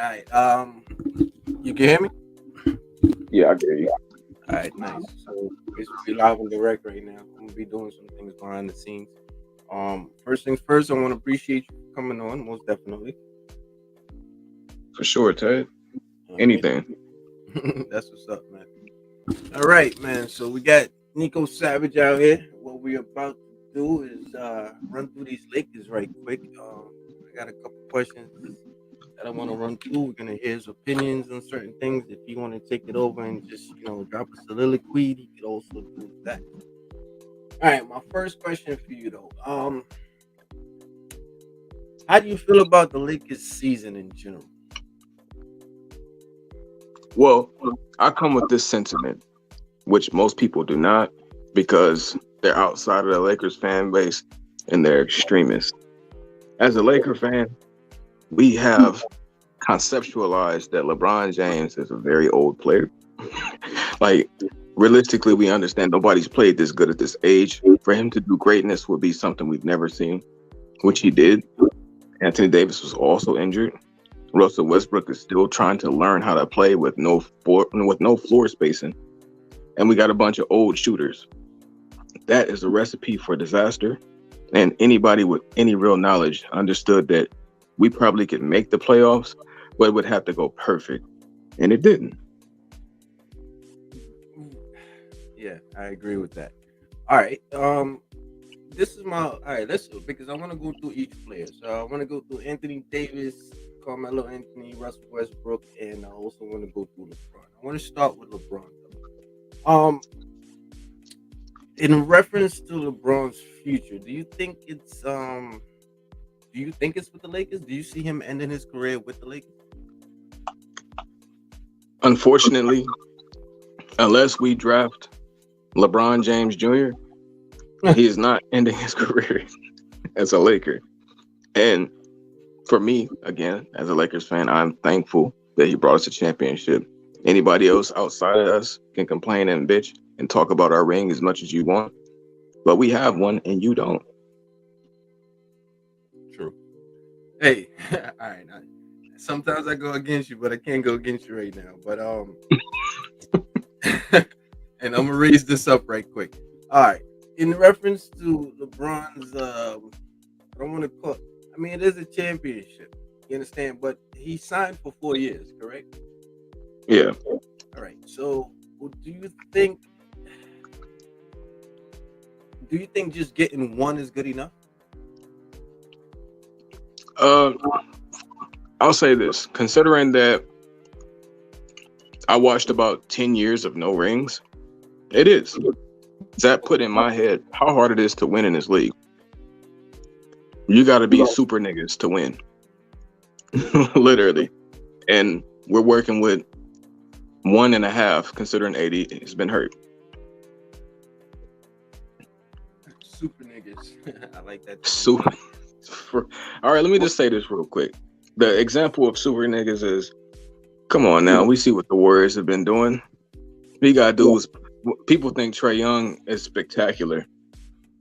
All right. You can hear me? Yeah, I get you. All right, nice. So basically live and direct right now. I'm gonna be doing some things behind the scenes. First things first, I want to appreciate you for coming on, most definitely. For sure, Ted. All right. Anything. That's what's up, man. All right, man. So we got Nico Savage out here. What we're about to do is run through these Lakers right quick. I got a couple questions that I want to run through. We're gonna hear his opinions on certain things. If you want to take it over and just drop a soliloquy, he could also do that. All right, my first question for you though. How do you feel about the Lakers season in general? Well, I come with this sentiment, which most people do not, because they're outside of the Lakers fan base and they're extremists. As a Laker fan, we have conceptualized that LeBron James is a very old player. Like, realistically, we understand nobody's played this good at this age. For him to do greatness would be something we've never seen, which he did. Anthony Davis was also injured. Russell Westbrook is still trying to learn how to play with no floor spacing, and we got a bunch of old shooters. That is a recipe for disaster. And anybody with any real knowledge understood that we probably could make the playoffs, but it would have to go perfect, and it didn't. Yeah, I agree with that. All right. This is my all right. Let's because I want to go through each player. So I want to go through Anthony Davis, Carmelo Anthony, Russell Westbrook, and I also want to go through LeBron. I want to start with LeBron. In reference to LeBron's future, do you think it's with the Lakers? Do you see him ending his career with the Lakers? Unfortunately, unless we draft LeBron James Jr., he is not ending his career as a Laker. And for me, again, as a Lakers fan, I'm thankful that he brought us a championship. Anybody else outside of us can complain and bitch and talk about our ring as much as you want, but we have one and you don't. True. Hey, all right. Sometimes I go against you, but I can't go against you right now. But and I'm gonna raise this up right quick. All right. In reference to LeBron's, I don't want to call. I mean, it is a championship. You understand? But he signed for 4 years, correct? Yeah. All right. So, think? Do you think just getting one is good enough? Uh, I'll say this. Considering that I watched about 10 years of no rings, it is. That put in my head how hard it is to win in this league. You got to be super niggas to win. Literally. And we're working with 1.5, considering 80 has been hurt. Super niggas. I like that. Super. All right, let me just say this real quick. The example of super niggas is, come on now, we see what the Warriors have been doing. We got dudes. People think Trae Young is spectacular.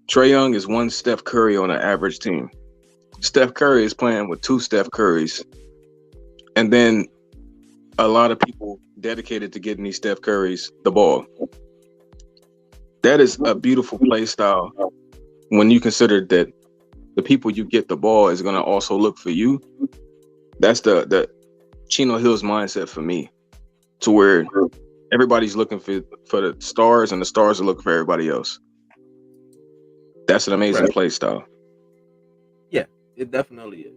Trae Young is one Steph Curry on an average team. Steph Curry is playing with two Steph Currys. And then a lot of people dedicated to getting these Steph Currys the ball. That is a beautiful play style when you consider that the people you get the ball is going to also look for you. That's the Chino Hills mindset for me, to where everybody's looking for the stars and the stars are looking for everybody else. That's an amazing play style. Yeah, it definitely is.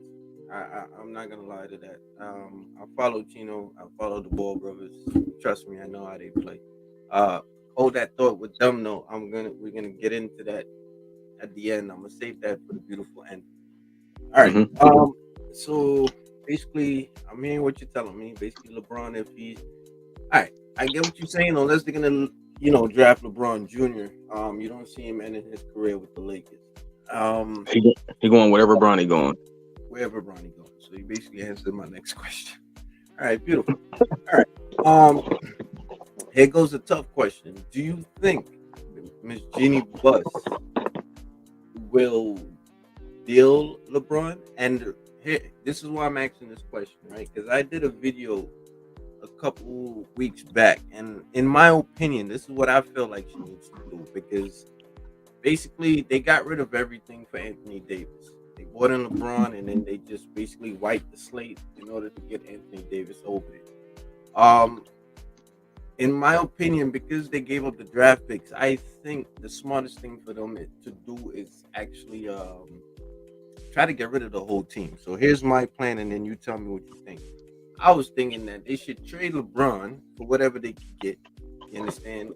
I'm not gonna lie to that. I follow Chino. I follow the Ball brothers. Trust me, I know how they play. Hold that thought with them. No, we're gonna get into that at the end. I'm gonna save that for the beautiful end. All right. So basically, I'm hearing what you're telling me. Basically, LeBron, if he's all right, I get what you're saying. Unless they're gonna, draft LeBron Jr., you don't see him ending his career with the Lakers. He going wherever Bronny going. Wherever Bronny goes. So you basically answered my next question. All right, beautiful. All right. Here goes a tough question. Do you think Miss Jeannie Buss will deal LeBron and here, this is why I'm asking this question, right? Because I did a video a couple weeks back, and in my opinion, this is what I feel like she needs to do because basically they got rid of everything for Anthony Davis. They brought in LeBron, and then they just basically wiped the slate in order to get Anthony Davis over it. Um, in my opinion, because they gave up the draft picks, I think the smartest thing for them to do is actually try to get rid of the whole team. So here's my plan, and then you tell me what you think. I was thinking that they should trade LeBron for whatever they could get. You understand?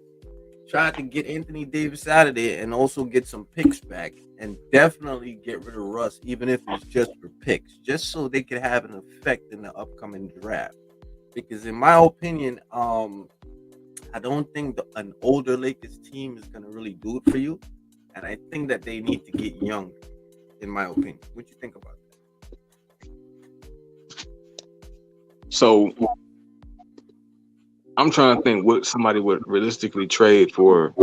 Try to get Anthony Davis out of there and also get some picks back, and definitely get rid of Russ, even if it's just for picks, just so they could have an effect in the upcoming draft. Because in my opinion, I don't think an older Lakers team is gonna really do it for you, and I think that they need to get younger. In my opinion, what you think about So I'm trying to think what somebody would realistically trade for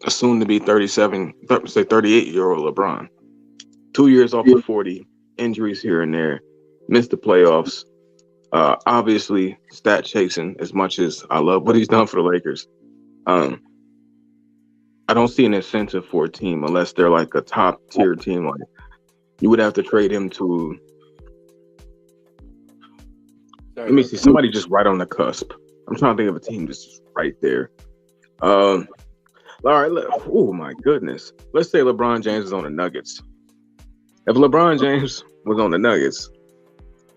a soon to be 38-year-old LeBron. 2 years off of 40, injuries here and there, missed the playoffs. Obviously, stat chasing as much as I love what he's done for the Lakers. I don't see an incentive for a team unless they're like a top tier team. Like you would have to trade him to. Let me see somebody just right on the cusp. I'm trying to think of a team just right there. All right. Oh my goodness. Let's say LeBron James is on the Nuggets. If LeBron James was on the Nuggets,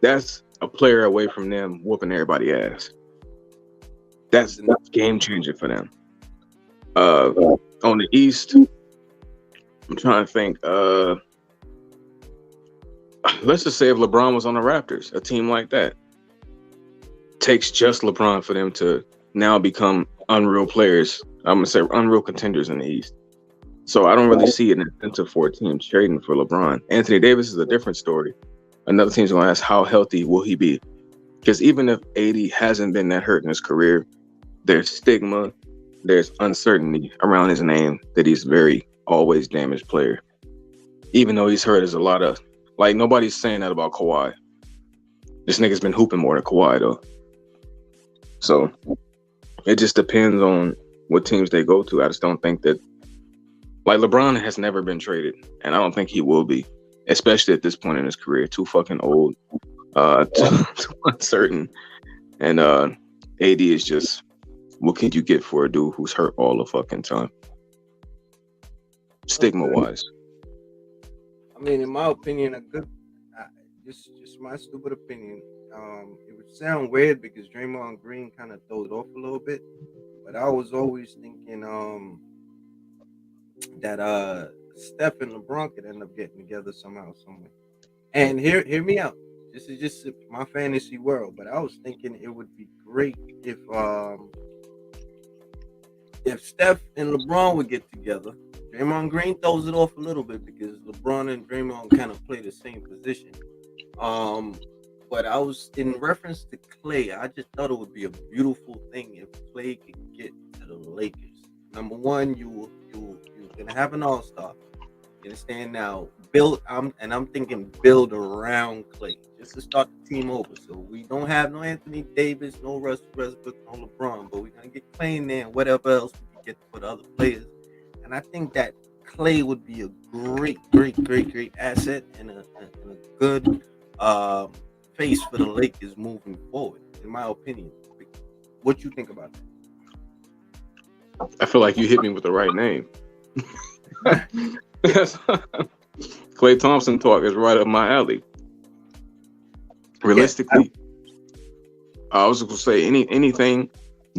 that's a player away from them whooping everybody's ass. That's game changer for them. On the East, I'm trying to think. Let's just say if LeBron was on the Raptors, a team like that takes just LeBron for them to now become unreal players. I'm gonna say unreal contenders in the East. So I don't really see an incentive for a team trading for LeBron. Anthony Davis is a different story. Another team's gonna ask how healthy will he be? Because even if AD hasn't been that hurt in his career, there's stigma, there's uncertainty around his name that he's very always damaged player. Even though he's hurt, there's a lot of like nobody's saying that about Kawhi. This nigga's been hooping more than Kawhi though. So it just depends on what teams they go to. I just don't think that like LeBron has never been traded, and I don't think he will be, especially at this point in his career. Too fucking old, too uncertain, and AD is just what can you get for a dude who's hurt all the fucking time? Stigma wise. I mean, in my opinion, just my stupid opinion. It would sound weird because Draymond Green kind of throws it off a little bit, but I was always thinking that Steph and LeBron could end up getting together somehow, somewhere. And hear me out. This is just my fantasy world, but I was thinking it would be great if Steph and LeBron would get together. Draymond Green throws it off a little bit because LeBron and Draymond kind of play the same position. But I was in reference to Klay. I just thought it would be a beautiful thing if Klay could get to the Lakers. Number one, you're gonna have an all-star. You understand now? I'm thinking build around Klay just to start the team over. So we don't have no Anthony Davis, no Russ Westbrook, no LeBron, but we're gonna get Klay in there and whatever else we can get for the other players. And I think that Klay would be a great asset and a good face for the Lakers moving forward, in my opinion. What you think about that? I feel like you hit me with the right name. Klay Thompson talk is right up my alley. Realistically, I was going to say anything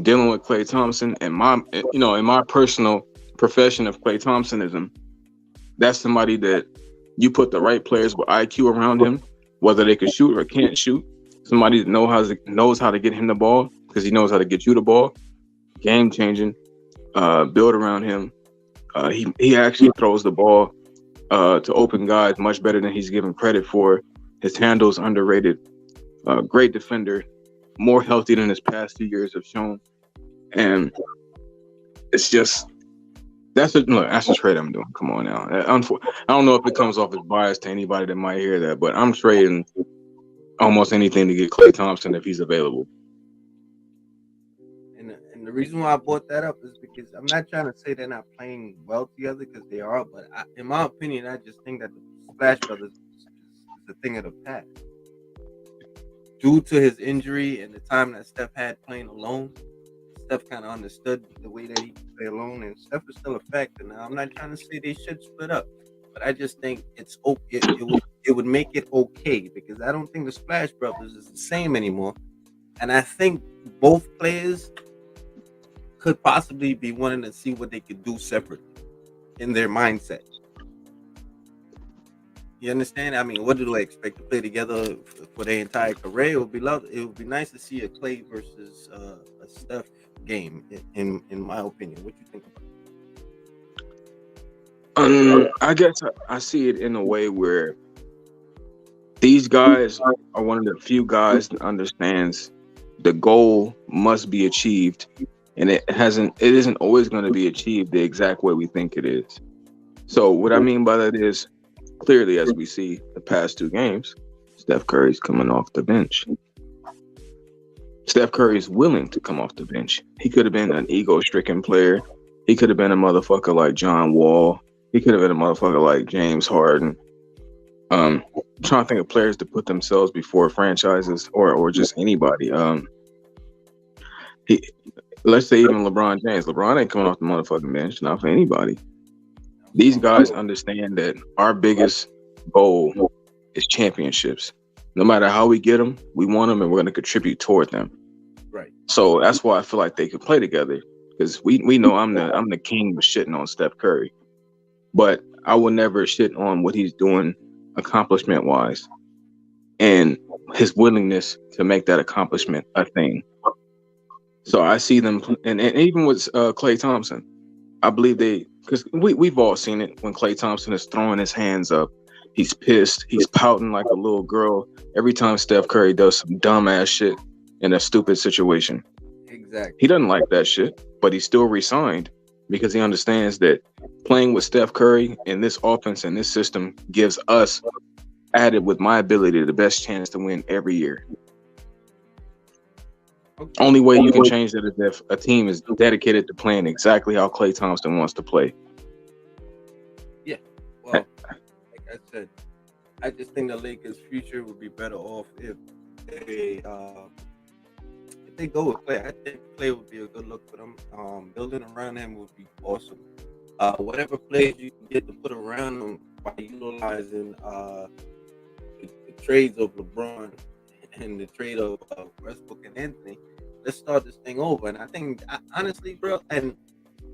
dealing with Klay Thompson and in my personal profession of Klay Thompsonism, that's somebody that you put the right players with IQ around him, whether they can shoot or can't shoot. Somebody that knows how to get him the ball because he knows how to get you the ball. Game changing. Build around him. He actually throws the ball to open guys much better than he's given credit for. His handle's underrated. Great defender. More healthy than his past 2 years have shown. And it's just That's a trade I'm doing. Come on now. I don't know if it comes off as biased to anybody that might hear that, but I'm trading almost anything to get Klay Thompson if he's available. And the reason why I brought that up is because I'm not trying to say they're not playing well together because they are, but in my opinion, I just think that the Splash Brothers is a thing of the past. Due to his injury and the time that Steph had playing alone, Steph kind of understood the way that he could play alone, and Steph is still a factor. Now, I'm not trying to say they should split up, but I just think it would make it okay because I don't think the Splash Brothers is the same anymore, and I think both players could possibly be wanting to see what they could do separately in their mindset. You understand? I mean, what do they expect to play together for their entire career? It would be love. It would be nice to see a Klay versus a Steph game. In my opinion, what you think about I guess I see it in a way where these guys are one of the few guys that understands the goal must be achieved, and it isn't always going to be achieved the exact way we think it is. So what I mean by that is, clearly, as we see the past two games, Steph Curry's coming off the bench. Steph Curry's willing to come off the bench. He could have been an ego-stricken player. He could have been a motherfucker like John Wall. He could have been a motherfucker like James Harden. I'm trying to think of players to put themselves before franchises or just anybody. Let's say even LeBron James. LeBron ain't coming off the motherfucking bench, not for anybody. These guys understand that our biggest goal is championships. No matter how we get them, we want them, and we're going to contribute toward them. right? So that's why I feel like they could play together, because we know I'm the king of shitting on Steph Curry, but I will never shit on what he's doing accomplishment wise and his willingness to make that accomplishment a thing. So I see them, and even with Klay Thompson, I believe because we've all seen it when Klay Thompson is throwing his hands up. He's pissed. He's pouting like a little girl every time Steph Curry does some dumbass shit in a stupid situation. Exactly. He doesn't like that shit, but he still resigned because he understands that playing with Steph Curry in this offense and this system gives us, added with my ability, the best chance to win every year. Okay. Only way you can change that is if a team is dedicated to playing exactly how Klay Thompson wants to play. Yeah. Well, like I said, I just think the Lakers' future would be better off if they go with Klay. I think Klay would be a good look for them. Building around him would be awesome. Whatever players you can get to put around him by utilizing the trades of LeBron and the trade of Westbrook and Anthony, let's start this thing over. And I think, honestly, bro, and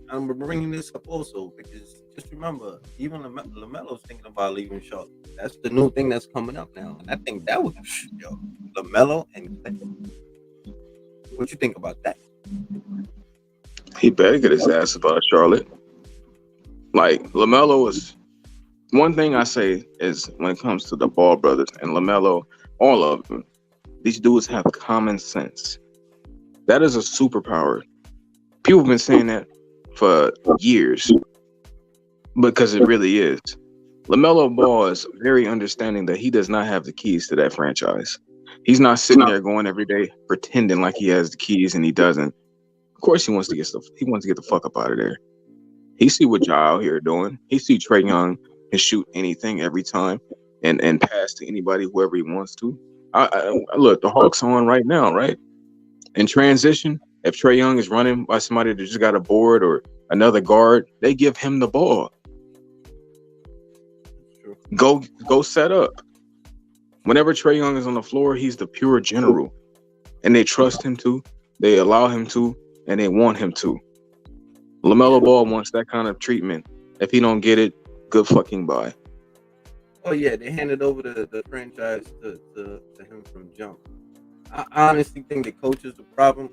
I'm bringing this up also because just remember, even LaMelo's thinking about leaving Charlotte. That's the new thing that's coming up now, and I think that would, LaMelo and Klay. What you think about that? He better get his ass about Charlotte. Like, LaMelo is, one thing I say is when it comes to the Ball brothers and LaMelo, all of them, these dudes have common sense. That is a superpower. People have been saying that for years because it really is. LaMelo Ball is very understanding that he does not have the keys to that franchise. He's not sitting there going every day pretending like he has the keys and he doesn't. Of course, he wants to get the fuck up out of there. He see what y'all out here doing. He see Trae Young can shoot anything every time and pass to anybody, whoever he wants to. Look, the Hawks are on right now, right? In transition, if Trae Young is running by somebody that just got a board or another guard, they give him the ball. Go set up. Whenever Trae Young is on the floor, he's the pure general. And they trust him to, they allow him to, and they want him to. LaMelo Ball wants that kind of treatment. If he don't get it, good fucking bye. Oh yeah, they handed over the franchise to him from jump. I honestly think the coach is the problem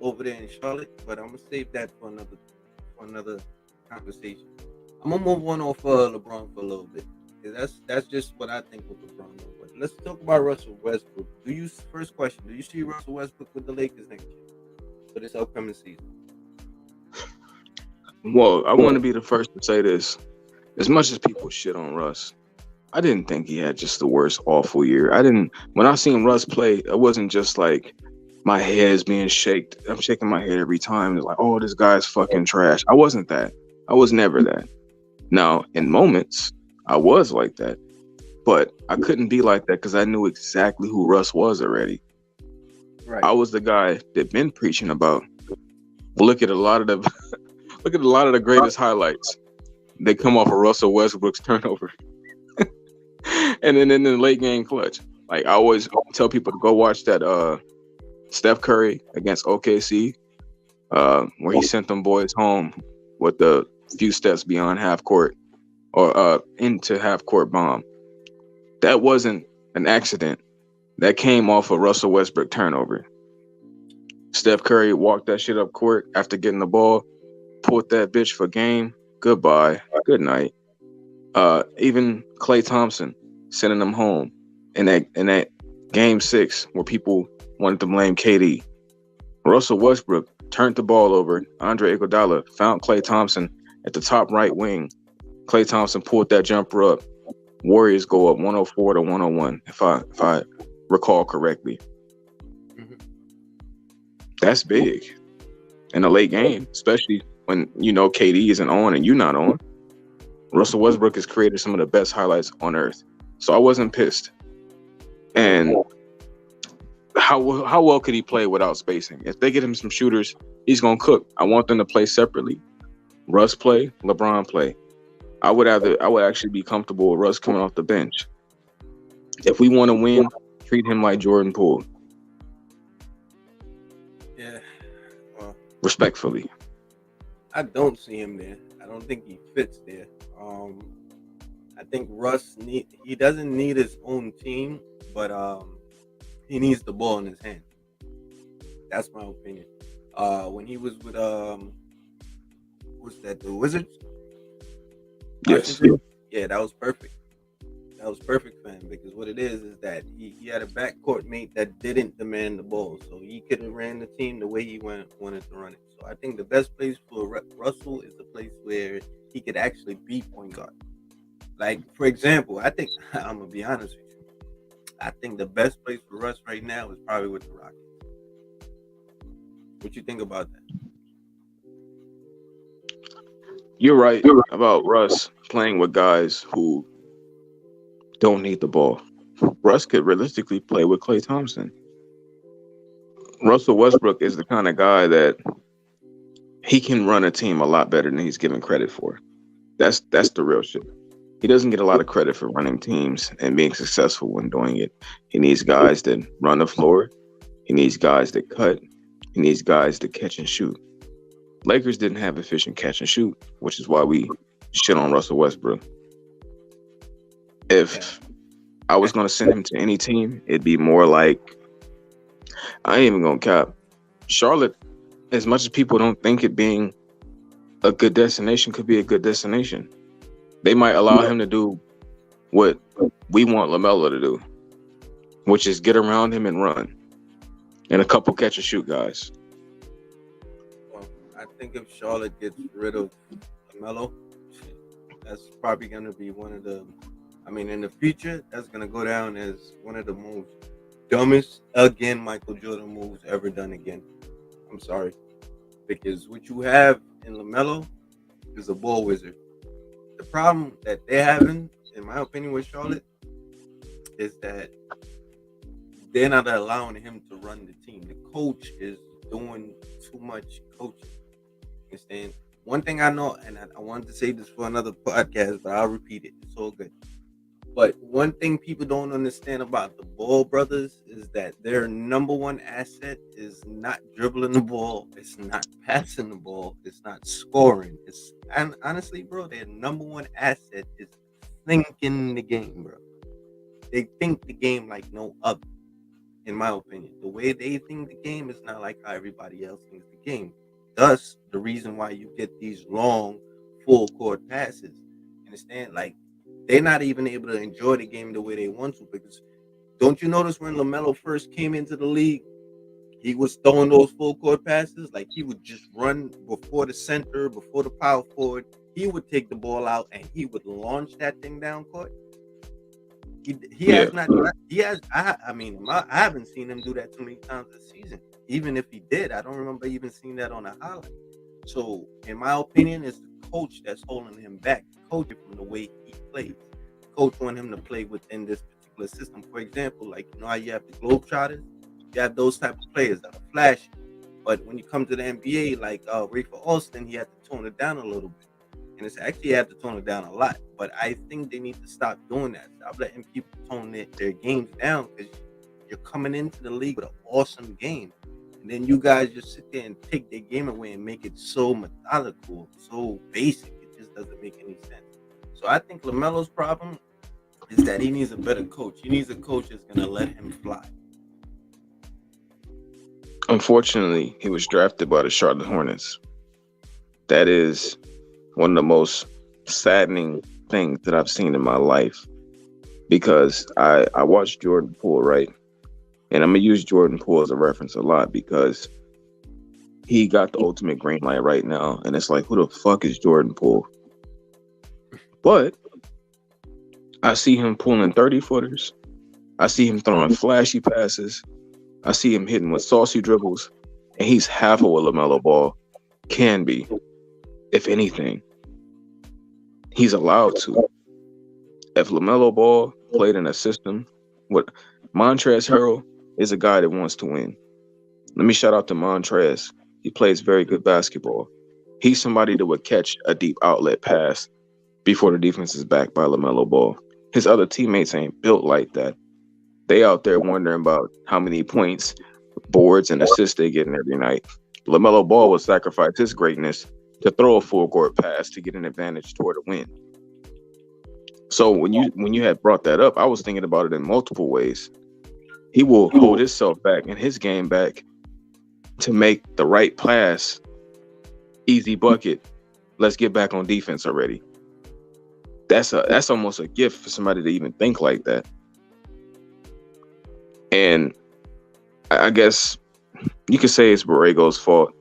over there in Charlotte, but I'm gonna save that for another conversation. I'm gonna move on off LeBron for a little bit. That's just what I think with LeBron. But let's talk about Russell Westbrook. First question, do you see Russell Westbrook with the Lakers next year for this upcoming season? Well, I want to be the first to say this. As much as people shit on Russ, I didn't think he had just the worst awful year. I didn't. When I seen Russ play, it wasn't just like my head is being shaked. I'm shaking my head every time. It's like, oh, this guy's fucking trash. I wasn't that. I was never that. Now, in moments, I was like that, but I couldn't be like that because I knew exactly who Russ was already. Right. I was the guy that been preaching about. Look at a lot of the look at a lot of the greatest highlights. They come off of Russell Westbrook's turnover, and then in the late game clutch. Like I always tell people to go watch that Steph Curry against OKC, where he sent them boys home with the few steps beyond half court or into half court bomb. That wasn't an accident. That came off a Russell Westbrook turnover. Steph Curry walked that shit up court after getting the ball, pulled that bitch for game. Goodbye. Good night. Even Klay Thompson sending them home in that game 6 where people wanted to blame KD. Russell Westbrook turned the ball over. Andre Iguodala found Klay Thompson at the top right wing. Klay Thompson pulled that jumper up. Warriors go up 104 to 101, if I recall correctly. Mhm. That's big in a late game, especially when you know KD isn't on and you're not on. Russell Westbrook has created some of the best highlights on earth, so I wasn't pissed. And how well could he play without spacing? If they get him some shooters, he's gonna cook. I want them to play separately. Russ play, LeBron play. I would actually be comfortable with Russ coming off the bench. If we want to win, treat him like Jordan Poole, Yeah. Well, respectfully. I don't see him there. I don't think he fits there. Um, I think he doesn't need his own team, but he needs the ball in his hand. That's my opinion. When he was with what's that? The Wizards, Yes. Washington. Yeah, that was perfect. That was perfect for him because what it is that he had a backcourt mate that didn't demand the ball, so he could have ran the team the way he wanted to run it. So I think the best place for Russell is the place where he could actually be point guard. Like for example, I think I'm gonna be honest with you. I think the best place for Russ right now is probably with the Rockets. What you think about that? You're right about Russ playing with guys who don't need the ball. Russ could realistically play with Klay Thompson. Russell Westbrook is the kind of guy that he can run a team a lot better than he's given credit for. That's the real shit. He doesn't get a lot of credit for running teams and being successful when doing it. He needs guys that run the floor. He needs guys that cut. He needs guys that catch and shoot. Lakers didn't have efficient catch and shoot, which is why we shit on Russell Westbrook. Yeah. If I was going to send him to any team, it'd be more like, I ain't even going to cap. Charlotte, as much as people don't think it being a good destination, could be a good destination. They might allow him to do what we want LaMelo to do, which is get around him and run, and a couple catch and shoot guys. Well, I think if Charlotte gets rid of LaMelo, that's probably going to be one of the. I mean, in the future, that's going to go down as one of the most dumbest Michael Jordan moves ever done again. I'm sorry, because what you have in LaMelo is a ball wizard. The problem that they're having, in my opinion, with Charlotte is that they're not allowing him to run the team. The coach is doing too much coaching. Understand? One thing I know, and I wanted to say this for another podcast, but I'll repeat it. It's all good. But one thing people don't understand about the Ball brothers is that their number one asset is not dribbling the ball, it's not passing the ball, it's not scoring. It's and honestly, bro, their number one asset is thinking the game, bro. They think the game like no other, in my opinion. The way they think the game is not like how everybody else thinks the game. Thus, the reason why you get these long full court passes. Understand? Like they're not even able to enjoy the game the way they want to because don't you notice when LaMelo first came into the league, he was throwing those full court passes. Like he would just run before the center, before the power forward. He would take the ball out and he would launch that thing down court. He Yeah. has not. He has. I mean, I haven't seen him do that too many times this season. Even if he did, I don't remember even seeing that on a highlight. So, in my opinion, it's the coach that's holding him back. Coach from the way he plays. Coach want him to play within this particular system. For example, like you know how you have the Globetrotters, you have those type of players that are flashy. But when you come to the NBA, like Rafer Alston, he had to tone it down a little bit. And it's actually had to tone it down a lot. But I think they need to stop doing that. Stop letting people tone their games down because you're coming into the league with an awesome game. And then you guys just sit there and take their game away and make it so methodical, so basic. It just doesn't make any sense. So I think LaMelo's problem is that he needs a better coach. He needs a coach that's going to let him fly. Unfortunately, he was drafted by the Charlotte Hornets. That is one of the most saddening things that I've seen in my life, because I watched Jordan Poole, right? And I'm going to use Jordan Poole as a reference a lot because he got the ultimate green light right now. And it's like, who the fuck is Jordan Poole? But I see him pulling 30-footers. I see him throwing flashy passes. I see him hitting with saucy dribbles. And he's half of what LaMelo Ball can be, if anything. He's allowed to. If LaMelo Ball played in a system, what Montrezl Harrell is a guy that wants to win. Let me shout out to Montrezl. He plays very good basketball. He's somebody that would catch a deep outlet pass before the defense is backed by LaMelo Ball. His other teammates ain't built like that. They out there wondering about how many points, boards, and assists they getting every night. LaMelo Ball would sacrifice his greatness to throw a full court pass to get an advantage toward a win. So when you had brought that up, I was thinking about it in multiple ways. He will hold himself back and his game back to make the right pass, easy bucket. Let's get back on defense already. That's almost a gift for somebody to even think like that. And I guess you could say it's Borrego's fault,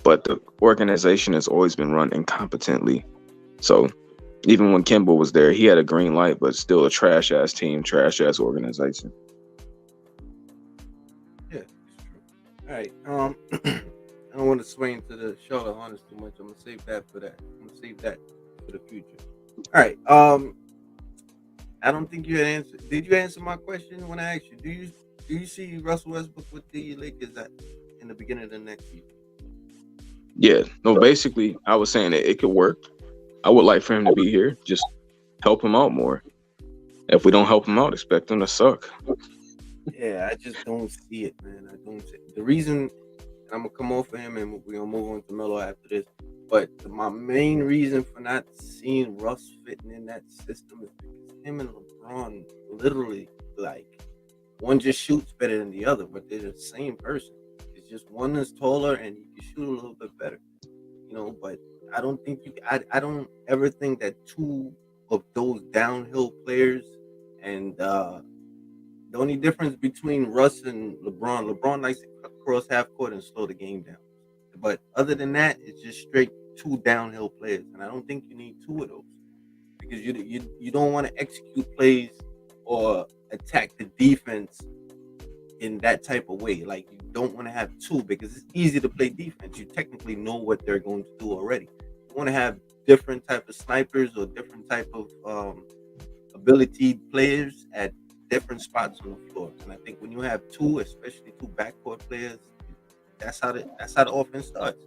but the organization has always been run incompetently. So even when Kimball was there, he had a green light, but still a trash-ass team, trash-ass organization. Yeah, it's true. All right. I don't want to swing into the Charlotte Hornets too much. I'm gonna save that for that. I'm gonna save that for the future. All right. I don't think you had answered. Did you answer my question when I asked you? Do you see Russell Westbrook with the Lakers in the beginning of the next season? Yeah. No, basically, I was saying that it could work. I would like for him to be here. Just help him out more. If we don't help him out, expect him to suck. Yeah, I just don't see it, man. I don't see it. The reason I'm gonna come off of him and we're gonna move on to Melo after this. But my main reason for not seeing Russ fitting in that system is because him and LeBron literally like one just shoots better than the other, but they're the same person. It's just one is taller and he can shoot a little bit better, you know. But I don't think I don't ever think that two of those downhill players and the only difference between Russ and LeBron likes to cross half court and slow the game down. But other than that, it's just straight two downhill players, and I don't think you need two of those because you don't want to execute plays or attack the defense in that type of way. Like you don't want to have two because it's easy to play defense. You technically know what they're going to do already. You want to have different type of snipers or different type of ability players at different spots on the floor. And I think when you have two, especially two backcourt players, that's how the offense starts.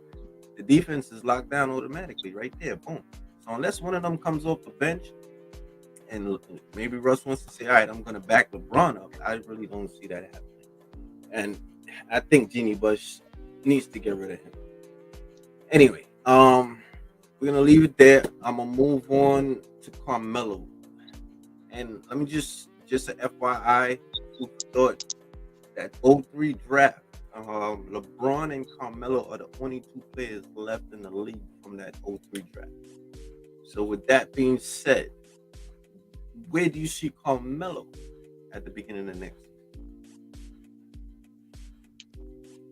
The defense is locked down automatically right there. Boom. So unless one of them comes off the bench and maybe Russ wants to say, all right, I'm going to back LeBron up, I really don't see that happening. And I think Jeannie Bush needs to get rid of him. Anyway, we're going to leave it there. I'm going to move on to Carmelo. And let me just an FYI, who thought that 03 draft, LeBron and Carmelo are the only two players left in the league from that 03 draft. So with that being said, where do you see Carmelo at the beginning of next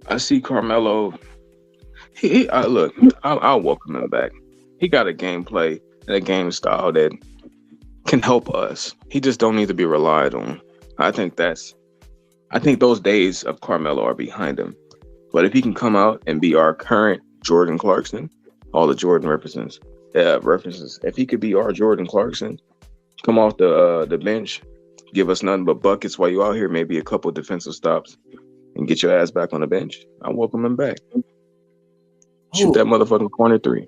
I see Carmelo. Look. I'll welcome him back. He got a gameplay and a game style that can help us. He just don't need to be relied on. I think that's. I think those days of Carmelo are behind him. But if he can come out and be our current Jordan Clarkson, all the Jordan references. If he could be our Jordan Clarkson, come off the bench, give us nothing but buckets while you out here, maybe a couple defensive stops, and get your ass back on the bench. I welcome him back. Shoot Oh, that motherfucking corner three.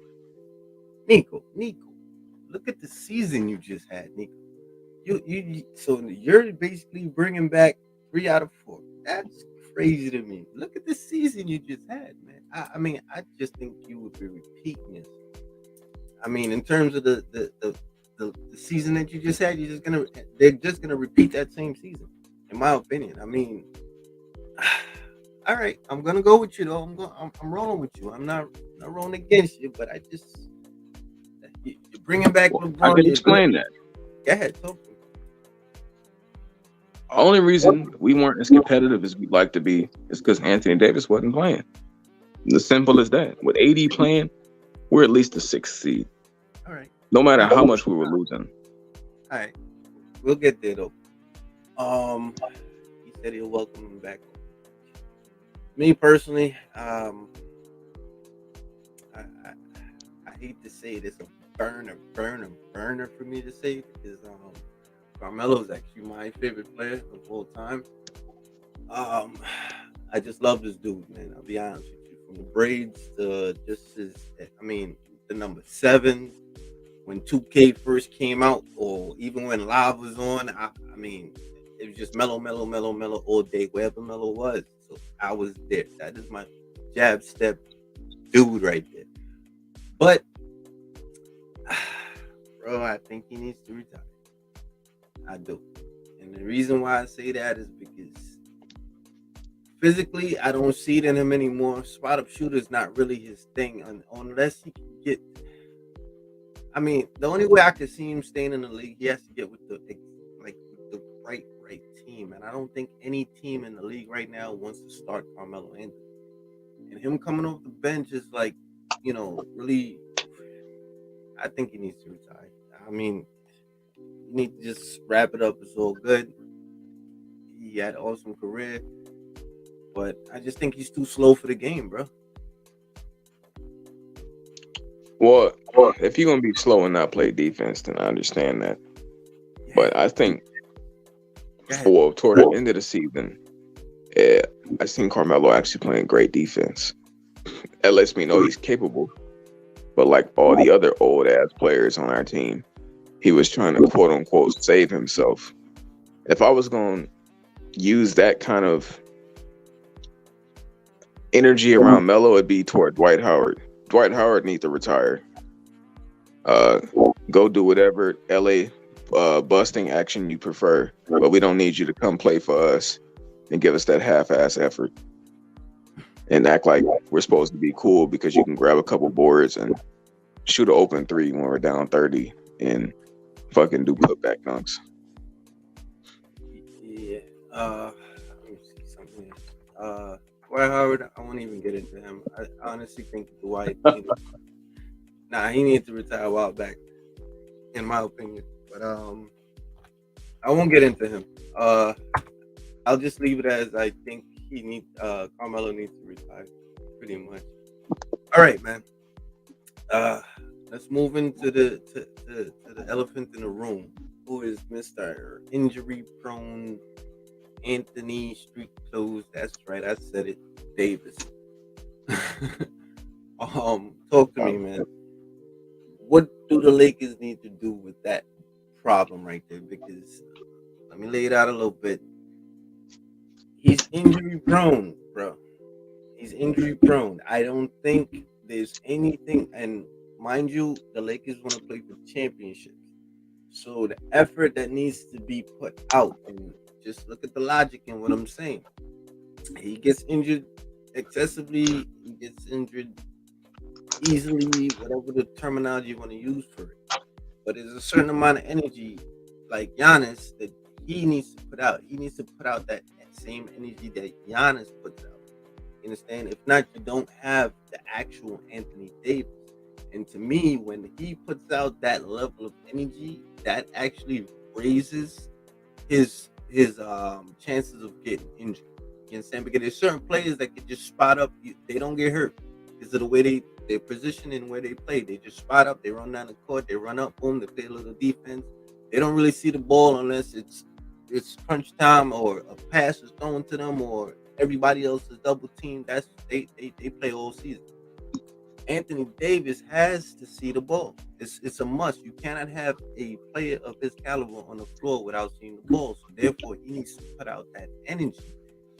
Nico, look at the season you just had, Nico. So you're basically bringing back 3 out of 4. That's crazy to me. Look at the season you just had, man. I mean, I just think you would be repeating this. I mean, in terms of the season that you just had, they're just gonna repeat that same season, in my opinion. I mean, all right, I'm gonna go with you though. I'm rolling with you. I'm not rolling against you, but you're bringing back Well, I LeBron. can explain that. Go ahead, talk to me. The only reason we weren't as competitive as we'd like to be is because Anthony Davis wasn't playing. As simple as that. With AD playing, we're at least the 6th seed. All right, No matter how much we were losing. all right, we'll get there though. He said he'll welcome him back. Me personally, I hate to say it, it's a burner for me to say because Carmelo's actually my favorite player of all time. I just love this dude, man. I'll be honest with you. From the braids to just the number 7 when 2K first came out, or even when Live was on. I mean, it was just mellow all day, wherever Mellow was. So I was there. That is my jab step dude right there. But, bro, I think he needs to retire. I do. And the reason why I say that is because physically, I don't see it in him anymore. Spot up shooter is not really his thing unless he can get. I mean, the only way I could see him staying in the league, he has to get with the right team. And I don't think any team in the league right now wants to start Carmelo Anthony. And him coming off the bench is really. I think he needs to retire. I mean, you need to just wrap it up. It's all good. He had an awesome career, but I just think he's too slow for the game, bro. Well, if you're gonna be slow and not play defense, then I understand that. But I think toward the end of the season, I seen Carmelo actually playing great defense. That lets me know he's capable. But like all the other old ass players on our team, he was trying to quote unquote save himself. If I was gonna use that kind of energy around Melo, it'd be toward Dwight Howard. Dwight Howard needs to retire. Go do whatever LA busting action you prefer, but we don't need you to come play for us and give us that half-ass effort and act like we're supposed to be cool because you can grab a couple boards and shoot an open 3 when we're down 30 and fucking do putback dunks. Yeah. Let me see something. Dwight Howard, I won't even get into him. I honestly think Dwight. He needs to retire a while back, in my opinion. But I won't get into him. I'll just leave it as I think Carmelo needs to retire, pretty much. All right, man. Let's move into the elephant in the room, who is Mr. Injury-prone Anthony Street Clothes. That's right, I said it, Davis. Talk to me, man. What do the Lakers need to do with that problem right there? Because let me lay it out a little bit. He's injury prone, bro. He's injury prone. I don't think there's anything, and mind you, the Lakers want to play for championships. So the effort that needs to be put out, and just look at the logic in what I'm saying. He gets injured excessively, he gets injured easily, whatever the terminology you want to use for it. But there's a certain amount of energy, like Giannis, that he needs to put out. He needs to put out that same energy that Giannis puts out. You understand? If not, you don't have the actual Anthony Davis. And to me, when he puts out that level of energy, that actually raises his chances of getting injured. You understand? Because there's certain players that can just spot up, they don't get hurt because of the way they position and where they play. They just spot up, they run down the court, they run up, boom, they play a little defense. They don't really see the ball unless it's crunch time or a pass is thrown to them or everybody else is double teamed. That's they play all season. Anthony Davis has to see the ball. It's a must. You cannot have a player of his caliber on the floor without seeing the ball. So therefore, he needs to put out that energy.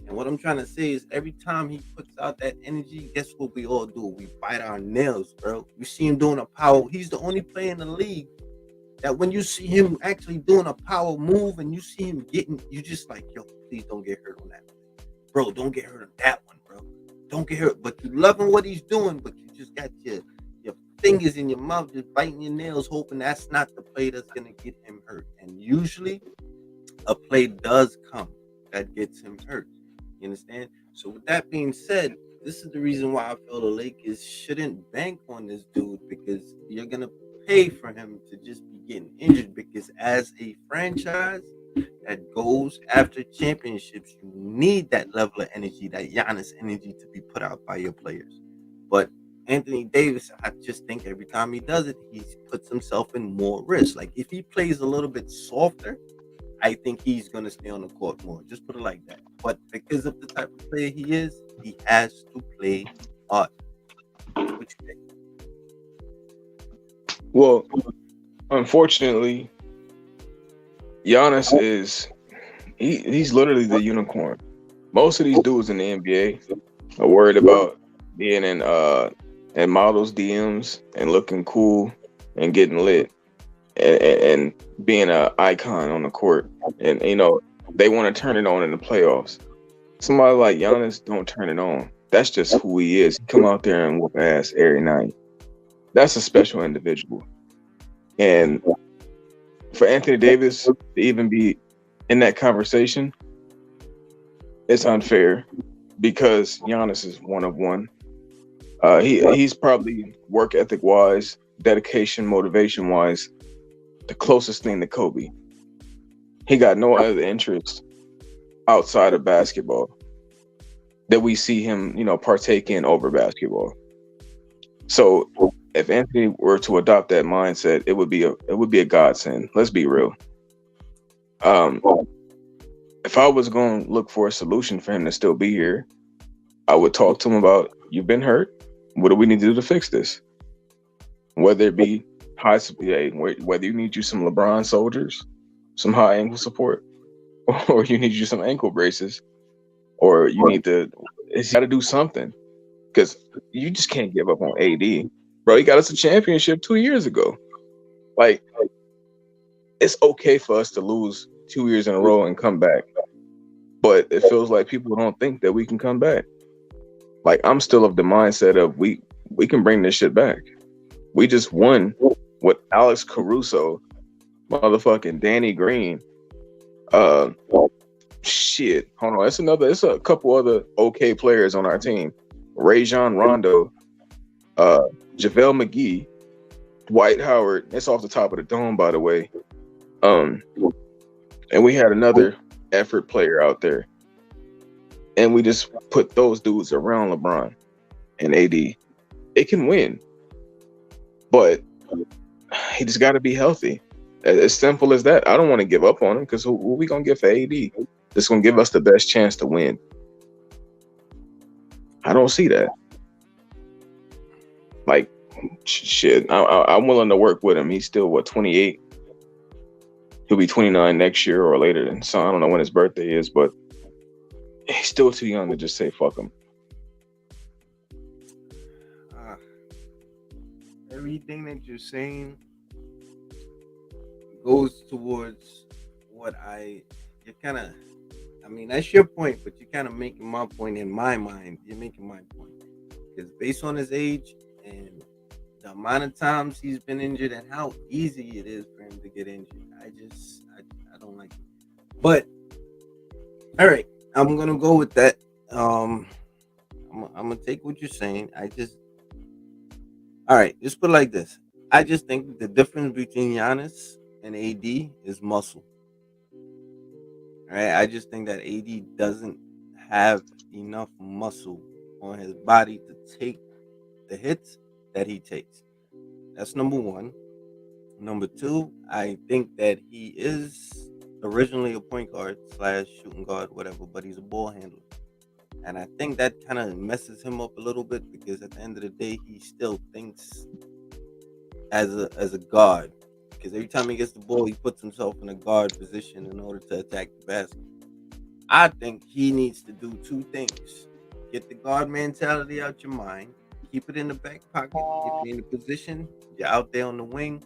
And what I'm trying to say is, every time he puts out that energy, guess what we all do? We bite our nails, bro. You see him doing a power. He's the only player in the league that when you see him actually doing a power move and you see him getting, you just like, yo, please don't get hurt on that, bro. Don't get hurt on that one, bro. Don't get hurt. But you loving what he's doing, but you just got your fingers in your mouth, just biting your nails, hoping that's not the play that's gonna get him hurt. And usually, a play does come that gets him hurt. You understand? So with that being said, this is the reason why I feel the Lakers shouldn't bank on this dude, because you're gonna pay for him to just be getting injured. Because as a franchise that goes after championships, you need that level of energy, that Giannis energy, to be put out by your players. But Anthony Davis, I just think every time he does it, he puts himself in more risk. Like if he plays a little bit softer, I think he's going to stay on the court more. Just put it like that. But because of the type of player he is, he has to play hard. What you think? Well, unfortunately, Giannis he's literally the unicorn. Most of these dudes in the NBA are worried about being in models DMs and looking cool and getting lit and being an icon on the court. And they want to turn it on in the playoffs. Somebody like Giannis don't turn it on. That's just who he is. He come out there and whoop ass every night. That's a special individual. And for Anthony Davis to even be in that conversation, it's unfair because Giannis is one of one. He's probably work ethic wise, dedication, motivation wise, the closest thing to Kobe. He got no other interest outside of basketball that we see him, partake in over basketball. So if Anthony were to adopt that mindset, it would be a godsend. Let's be real. If I was going to look for a solution for him to still be here, I would talk to him about, you've been hurt. What do we need to do to fix this? Whether it be whether you need some LeBron soldiers, some high ankle support, or you need some ankle braces, or you it's got to do something, because you just can't give up on AD, bro. He got us a championship 2 years ago. Like, it's okay for us to lose 2 years in a row and come back, but it feels like people don't think that we can come back. Like, I'm still of the mindset of we can bring this shit back. We just won with Alex Caruso, motherfucking Danny Green. Shit. Hold on. It's a couple other okay players on our team. Rajon Rondo, JaVale McGee, Dwight Howard. It's off the top of the dome, by the way. And we had another effort player out there. And we just put those dudes around LeBron and AD. It can win. But he just got to be healthy. As simple as that. I don't want to give up on him, because who we going to get for AD? That's going to give us the best chance to win. I don't see that. Like, shit. I'm willing to work with him. He's still, 28? He'll be 29 next year or later. So I don't know when his birthday is, but he's still too young to just say fuck him. Everything that you're saying goes towards what you're kind of, that's your point, but you're kind of making my point in my mind. You're making my point. Because based on his age and the amount of times he's been injured and how easy it is for him to get injured, I don't like it. But, all right, I'm going to go with that. I'm I'm gonna take what you're saying. All right. Just put it like this. I just think the difference between Giannis and AD is muscle. All right. I just think that AD doesn't have enough muscle on his body to take the hits that he takes. That's number one. Number two, I think that he is originally a point guard slash shooting guard, whatever, but he's a ball handler. And I think that kind of messes him up a little bit because at the end of the day, he still thinks as a guard. Because every time he gets the ball, he puts himself in a guard position in order to attack the basket. I think he needs to do two things: get the guard mentality out your mind, keep it in the back pocket. If you're in a position, you're out there on the wing,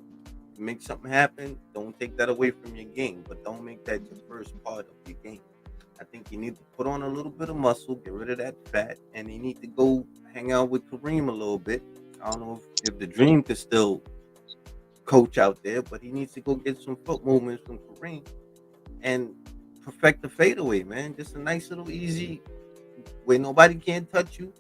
make something happen. Don't take that away from your game, but don't make that your first part of your game. I think you need to put on a little bit of muscle, get rid of that fat, and you need to go hang out with Kareem a little bit. I don't know if the dream could still coach out there, but he needs to go get some foot movements from Kareem and perfect the fadeaway, man. Just a nice little easy where nobody can touch you.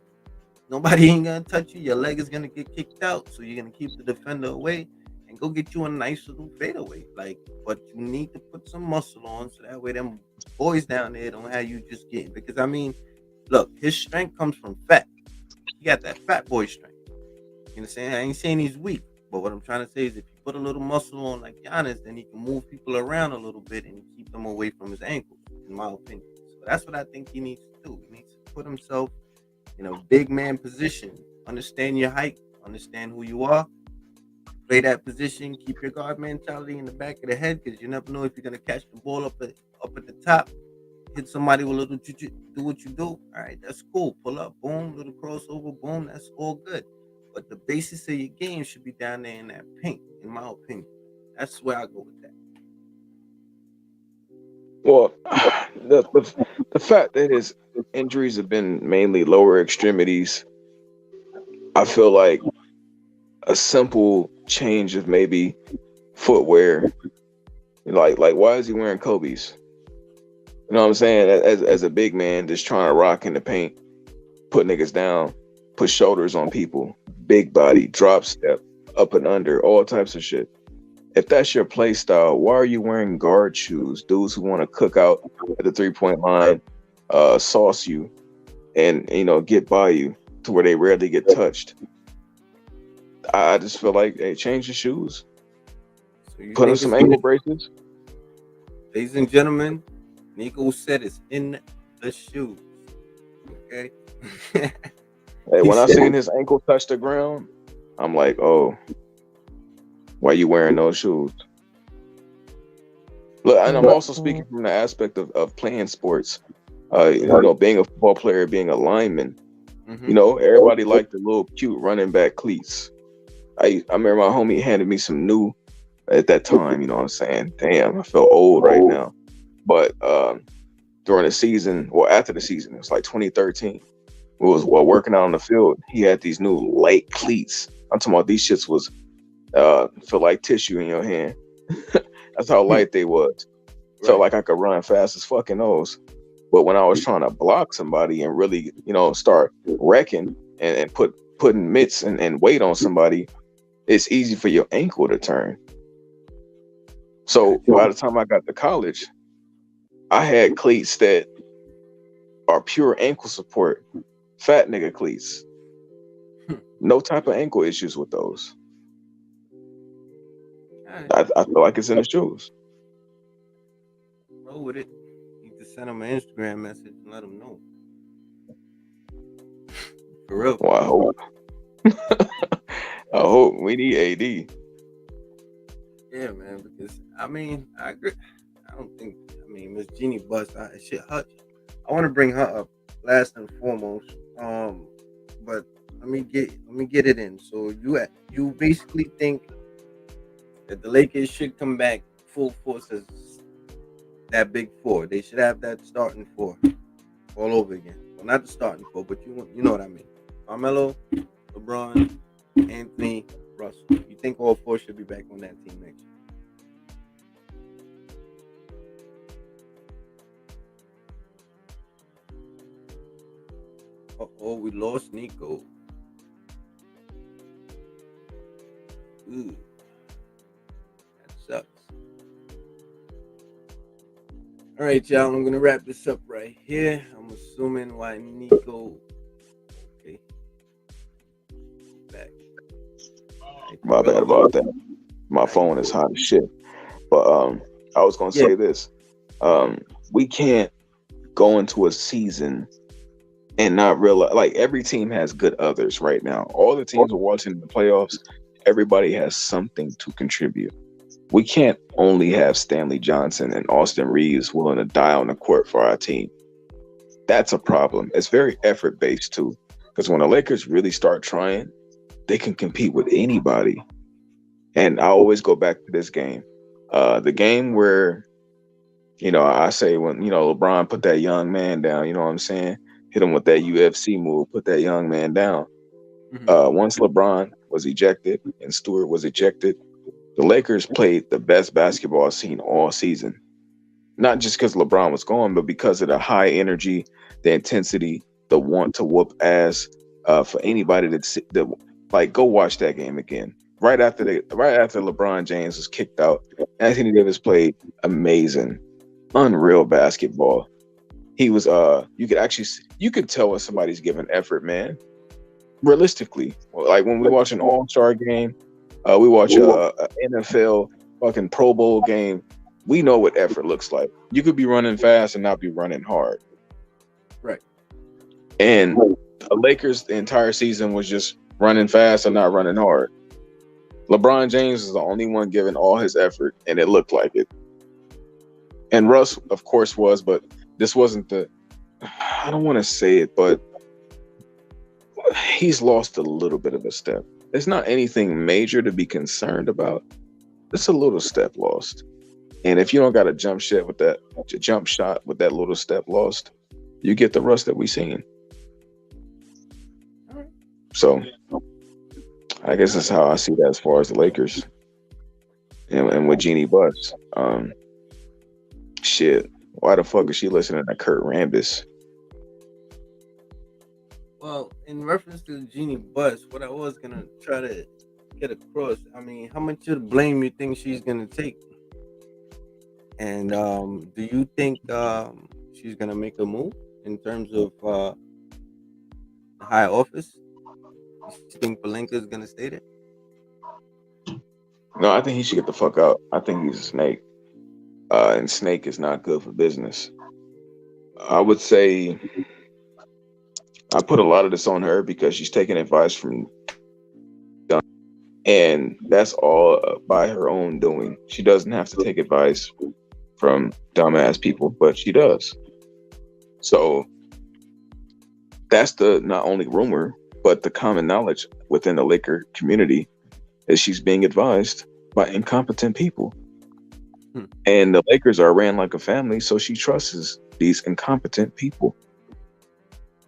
Nobody ain't gonna touch you. Your leg is gonna get kicked out, so you're gonna keep the defender away and go get you a nice little fadeaway. Like, but you need to put some muscle on so that way them boys down there don't have you just getting. Because I mean, look, his strength comes from fat. He got that fat boy strength. You know what I'm saying? I ain't saying he's weak, but what I'm trying to say is if you put a little muscle on like Giannis, then he can move people around a little bit and keep them away from his ankles, in my opinion. So that's what I think he needs to do. He needs to put himself in a big man position. Understand your height, understand who you are, play that position, keep your guard mentality in the back of the head because you never know if you're gonna catch the ball up at the top, hit somebody with a little do what you do. All right, that's cool. Pull up, boom, little crossover, boom, that's all good. But the basis of your game should be down there in that paint, in my opinion. That's where I go with that. Well, the fact that his injuries have been mainly lower extremities, I feel like a simple change of maybe footwear, like why is he wearing Kobe's? You know what I'm saying? As a big man, just trying to rock in the paint, put niggas down, put shoulders on people, big body, drop step, up and under, all types of shit. If that's your play style, why are you wearing guard shoes? Dudes who want to cook out at the 3-point line, sauce you, and get by you to where they rarely get touched. I just feel like, hey, change your shoes, So you put on think some it's ankle braces. ladies and gentlemen, Nico said it's in the shoes. Okay. Hey, He when I said seen his ankle touch the ground, I'm like, oh, why you wearing those shoes? Look, and I'm also speaking from the aspect of playing sports. Being a football player, being a lineman. mm-hmm. Everybody liked the little cute running back cleats. I remember my homie handed me some new at that time. You know what I'm saying? Damn, I feel old right now. But during the season, or after the season, it was like 2013. We was working out on the field. He had these new light cleats. I'm talking about these shits was feel like tissue in your hand. That's how light they was. Felt like I could run fast as fucking those. But when I was trying to block somebody and really, start wrecking and putting mitts and weight on somebody, it's easy for your ankle to turn. So by the time I got to college, I had cleats that are pure ankle support, fat nigga cleats. No type of ankle issues with those. Right. I feel like it's in the shoes. Roll with it. You can send him an Instagram message and let him know. For real. Well, I hope. I hope we need AD. Yeah, man. Because I mean, I agree. I don't think. I mean, Miss Jeannie Bust. Shit. I want to bring her up last and foremost. But let me get it in. So you basically think that the Lakers should come back full force as that big four. They should have that starting four all over again. Well, not the starting four, but you know what I mean. Carmelo, LeBron, Anthony, Russell. You think all four should be back on that team next year? Oh, we lost Nico. Ooh, that sucks. All right, y'all. I'm gonna wrap this up right here. I'm assuming why Nico. Okay, back. I My think bad all. about that. My Nah, you phone is good. hot as shit. But I was gonna Yeah. say this. Um, we can't go into a season and not realize, like, every team has good others right now. All the teams we're watching in the playoffs, everybody has something to contribute. We can't only have Stanley Johnson and Austin Reeves willing to die on the court for our team. That's a problem. It's very effort based too. Because when the Lakers really start trying, they can compete with anybody. And I always go back to this game. The game where, I say when, LeBron put that young man down, you know what I'm saying? Hit him with that UFC move, put that young man down. Hmm. Once LeBron was ejected and Stewart was ejected, the Lakers played the best basketball seen all season. Not just because LeBron was gone, but because of the high energy, the intensity, the want to whoop ass. For anybody that like, go watch that game again. Right after LeBron James was kicked out, Anthony Davis played amazing, unreal basketball. He was you could tell when somebody's giving effort, man. Realistically, like when we watch an All-Star game, we watch a NFL fucking Pro Bowl game. We know what effort looks like. You could be running fast and not be running hard. Right. And the Lakers, the entire season was just running fast and not running hard. LeBron James is the only one giving all his effort, and it looked like it. And Russ, of course, was, but this wasn't the. I don't want to say it, but he's lost a little bit of a step. It's not anything major to be concerned about. It's a little step lost. And if you don't got a jump shot with that little step lost, you get the rust that we seen. All right. So I guess that's how I see that as far as the Lakers and with Jeannie Buss. Shit. Why the fuck is she listening to Kurt Rambis? Well, in reference to the Genie Bus, what I was gonna try to get across, I mean, how much of the blame you think she's gonna take? And do you think she's gonna make a move in terms of the high office? You think Palenka is gonna stay there? No, I think he should get the fuck out. I think he's a snake. And snake is not good for business. I would say I put a lot of this on her because she's taking advice from and that's all by her own doing. She doesn't have to take advice from dumbass people, but she does. So that's the not only rumor, but the common knowledge within the Laker community is she's being advised by incompetent people. Hmm. And the Lakers are ran like a family, so she trusts these incompetent people.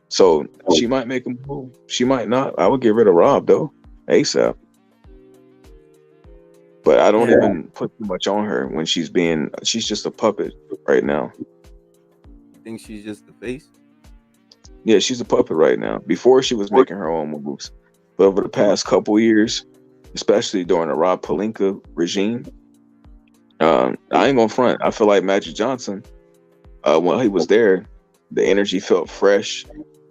So she might make a move. She might not. I would get rid of Rob though, ASAP. But I don't Yeah, even put too much on her when she's just a puppet right now. you think she's just the face? Yeah, she's a puppet right now. Before she was making her own moves. But over the past couple years, especially during the Rob Pelinka regime, I ain't gonna front. I feel like Magic Johnson, while he was there, the energy felt fresh,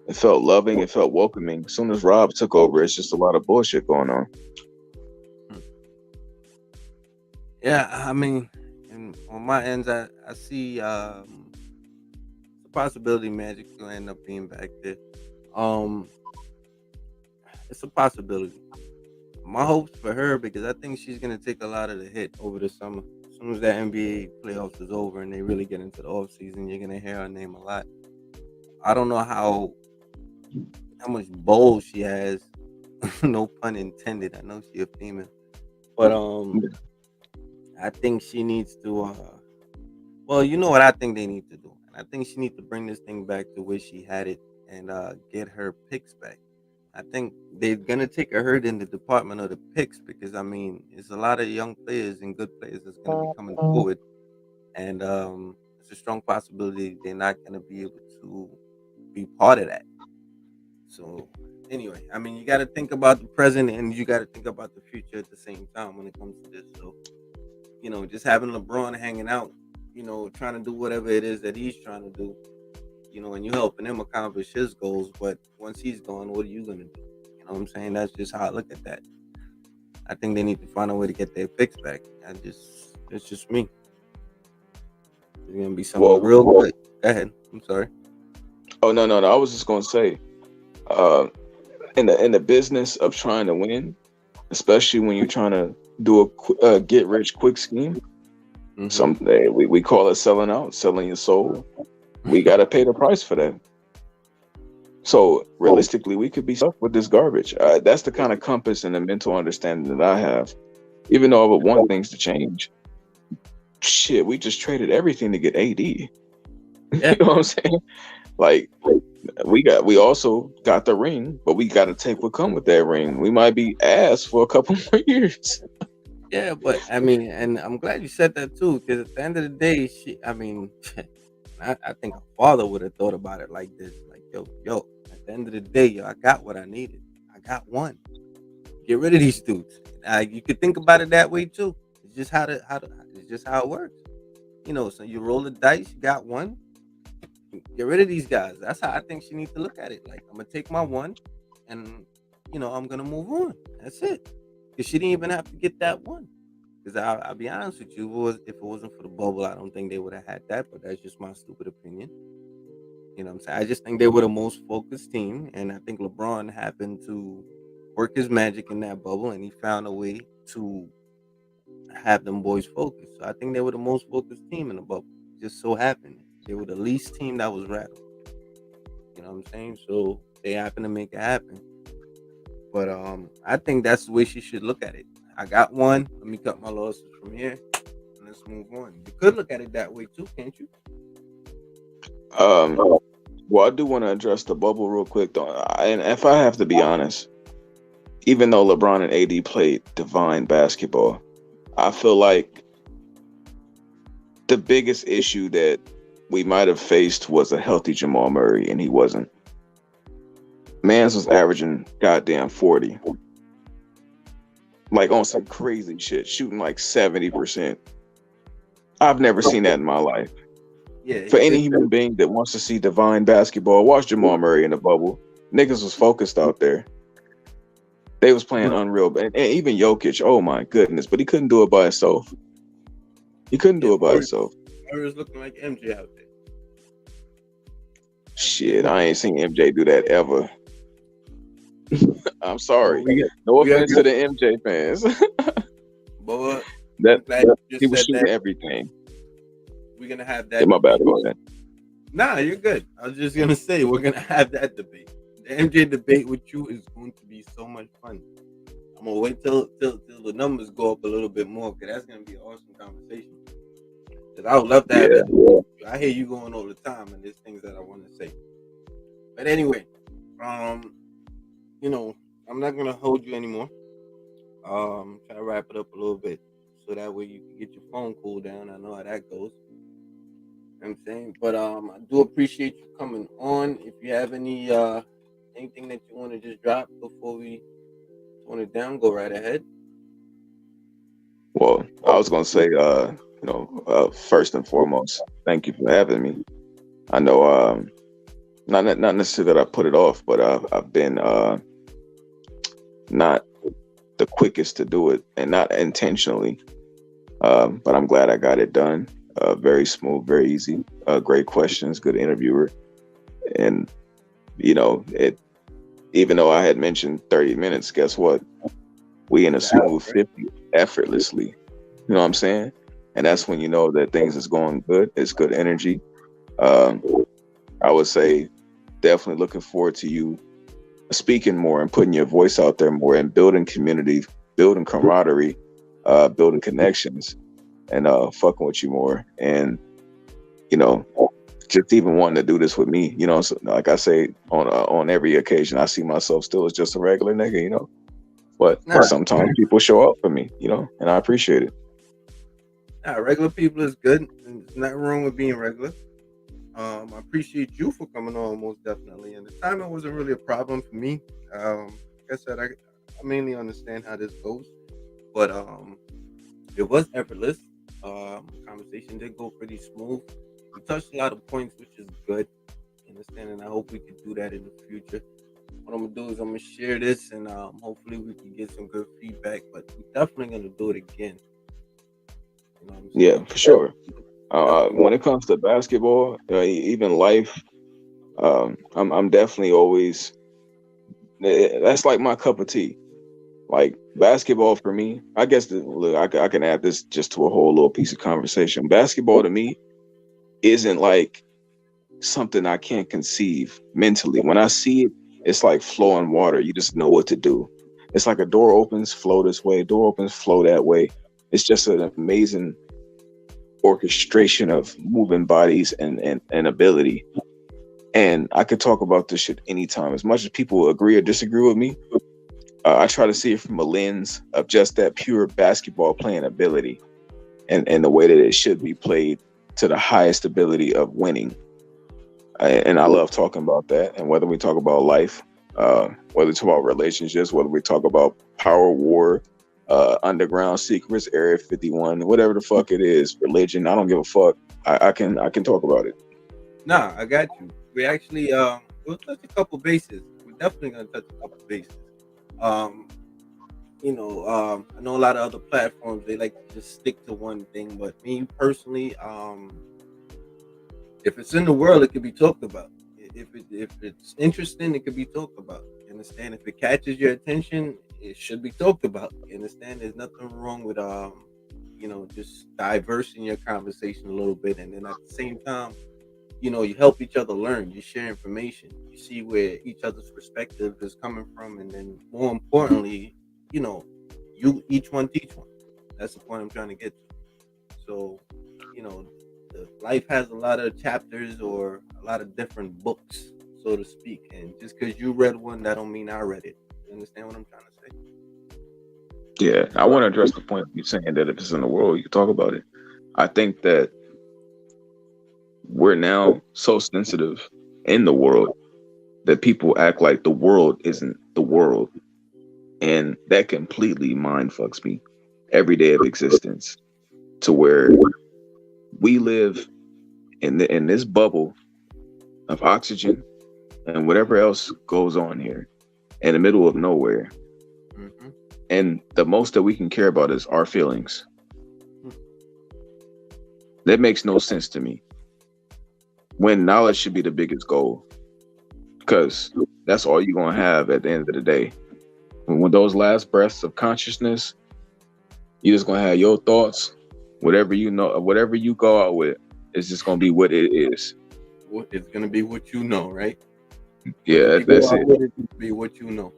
it felt loving, it felt welcoming. As soon as Rob took over, it's just a lot of bullshit going on. Hmm. Yeah, I mean, and on my ends, I see it's a possibility Magic will end up being back there. Um, it's a possibility. My hopes for her because I think she's gonna take a lot of the hit over the summer. As soon as that NBA playoffs is over and they really get into the off season, you're gonna hear her name a lot. I don't know how much bowl she has. No pun intended. I know she a female, but I think she needs to. Well, you know what I think they need to do, and I think she needs to bring this thing back to where she had it and get her picks back. I think they're gonna take a hurt in the department of the picks because I mean, it's a lot of young players and good players that's gonna be coming forward, and it's a strong possibility they're not gonna be able to be part of that. So anyway, I mean, you got to think about the present and you got to think about the future at the same time when it comes to this. So just having LeBron hanging out, trying to do whatever it is that he's trying to do, and you helping him accomplish his goals. But once he's gone, what are you gonna do? You know what I'm saying? That's just how I look at that. I think they need to find a way to get their fix back. It's just me. It's gonna be something real good. Go ahead. I'm sorry. Oh no. I was just gonna say, uh, in the business of trying to win, especially when you're trying to do a get rich quick scheme, someday we call it selling out, selling your soul. We got to pay the price for that. So realistically, we could be stuck with this garbage. That's the kind of compass and the mental understanding that I have. Even though I would want things to change, shit, we just traded everything to get AD. You know what I'm saying? Like, we also got the ring, but we got to take what come with that ring. We might be ass for a couple more years. Yeah, but I mean, and I'm glad you said that too, because at the end of the day, I think a father would have thought about it like this, like, yo, at the end of the day, yo, I got what I needed. I got one. Get rid of these dudes. You could think about it that way too. It's just it's just how it works. So you roll the dice, you got one. Get rid of these guys. That's how I think she needs to look at it. Like, I'm gonna take my one, and I'm gonna move on. That's it. Because she didn't even have to get that one. Because I'll be honest with you, if it wasn't for the bubble, I don't think they would have had that. But that's just my stupid opinion. You know what I'm saying? I just think they were the most focused team, and I think LeBron happened to work his magic in that bubble, and he found a way to have them boys focused. So I think they were the most focused team in the bubble. Just so happened they were the least team that was rattled. You know what I'm saying? So they happened to make it happen. But I think that's the way she should look at it. I got one. Let me cut my losses from here, and let's move on. You could look at it that way too, can't you? Well, I do want to address the bubble real quick, though. And if I have to be honest, even though LeBron and AD played divine basketball, I feel like the biggest issue that we might have faced was a healthy Jamal Murray, and he wasn't. Mans was averaging goddamn 40. Like on some crazy shit, shooting like 70%. I've never seen that in my life. Yeah. For any human being that wants to see divine basketball, watch Jamal Murray in the bubble. Niggas was focused out there. They was playing unreal. And even Jokic, oh my goodness, but he couldn't do it by himself. He couldn't do it by himself. Murray was looking like MJ out there. Shit, I ain't seen MJ do that ever. I'm sorry. No offense to the MJ fans. But he was shooting everything. We're gonna have that. My bad. Go ahead. Nah, you're good. I was just gonna say we're gonna have that debate. The MJ debate with you is going to be so much fun. I'm gonna wait till the numbers go up a little bit more, because that's gonna be an awesome conversation. Because I would love to have that. I hear you going all the time, and there's things that I want to say. But anyway, I'm not gonna hold you anymore. Try to wrap it up a little bit, so that way you can get your phone cooled down. I know how that goes. You know what I'm saying, but I do appreciate you coming on. If you have any anything that you want to just drop before we tone it down, go right ahead. Well, I was gonna say, first and foremost, thank you for having me. I know, not necessarily that I put it off, but I've been not the quickest to do it, and not intentionally. But I'm glad I got it done. Very smooth, very easy. Great questions, good interviewer, and even though I had mentioned 30 minutes, guess what? We in a smooth 50 effortlessly. You know what I'm saying? And that's when you know that things is going good. It's good energy. I would say definitely looking forward to you speaking more and putting your voice out there more and building community, building camaraderie, building connections, and fucking with you more. And just even wanting to do this with me, so like I say on every occasion, I see myself still as just a regular nigga, but sometimes people show up for me, and I appreciate it. Regular people is good. There's nothing wrong with being regular. I appreciate you for coming on, most definitely. And the timing wasn't really a problem for me. Like I said, I mainly understand how this goes, but it was effortless. Conversation did go pretty smooth. We touched a lot of points, which is good. Understand, and I hope we could do that in the future. What I'm gonna do is I'm gonna share this, and hopefully we can get some good feedback. But we're definitely gonna do it again. You know what I'm Yeah, saying? for sure. Definitely. When it comes to basketball, even life, I'm definitely always that's like my cup of tea. Like basketball for me, I guess look, I can add this just to a whole little piece of conversation. Basketball to me isn't like something I can't conceive mentally. When I see it, it's like flowing water. You just know what to do. It's like a door opens, flow this way, door opens, flow that way. It's just an amazing orchestration of moving bodies and ability. And I could talk about this shit anytime. As much as people agree or disagree with me, I try to see it from a lens of just that pure basketball playing ability and the way that it should be played to the highest ability of winning. And I love talking about that. And whether we talk about life, whether we talk about relationships, whether we talk about power war, underground secrets, Area 51, whatever the fuck it is, religion, I don't give a fuck. I can talk about it. Nah, I got you. We actually we'll touch a couple bases. We're definitely gonna touch a couple bases. Um, I know a lot of other platforms they like to just stick to one thing, but me personally, if it's in the world, it could be talked about. If it's interesting, it could be talked about. You understand? If it catches your attention, it should be talked about. You understand? There's nothing wrong with just diversing your conversation a little bit, and then at the same time, you help each other learn. You share information. You see where each other's perspective is coming from, and then more importantly, you know, you each one teach one. That's the point I'm trying to get to. So, you know, life has a lot of chapters or a lot of different books, so to speak. And just because you read one, that don't mean I read it. You understand what I'm trying to say? Yeah, I want to address the point of you saying that if it's in the world, you can talk about it. I think that we're now so sensitive in the world that people act like the world isn't the world. And that completely mind fucks me every day of existence to where we live in this bubble of oxygen and whatever else goes on here in the middle of nowhere. Mm-hmm. And the most that we can care about is our feelings. That makes no sense to me. When knowledge should be the biggest goal, because that's all you're going to have at the end of the day. When those last breaths of consciousness, you're just going to have your thoughts, whatever you know, whatever you go out with, it's just going to be what it is. It's gonna be what you know, right? Yeah, Whatever you that's go it. out with, it's gonna be what you know.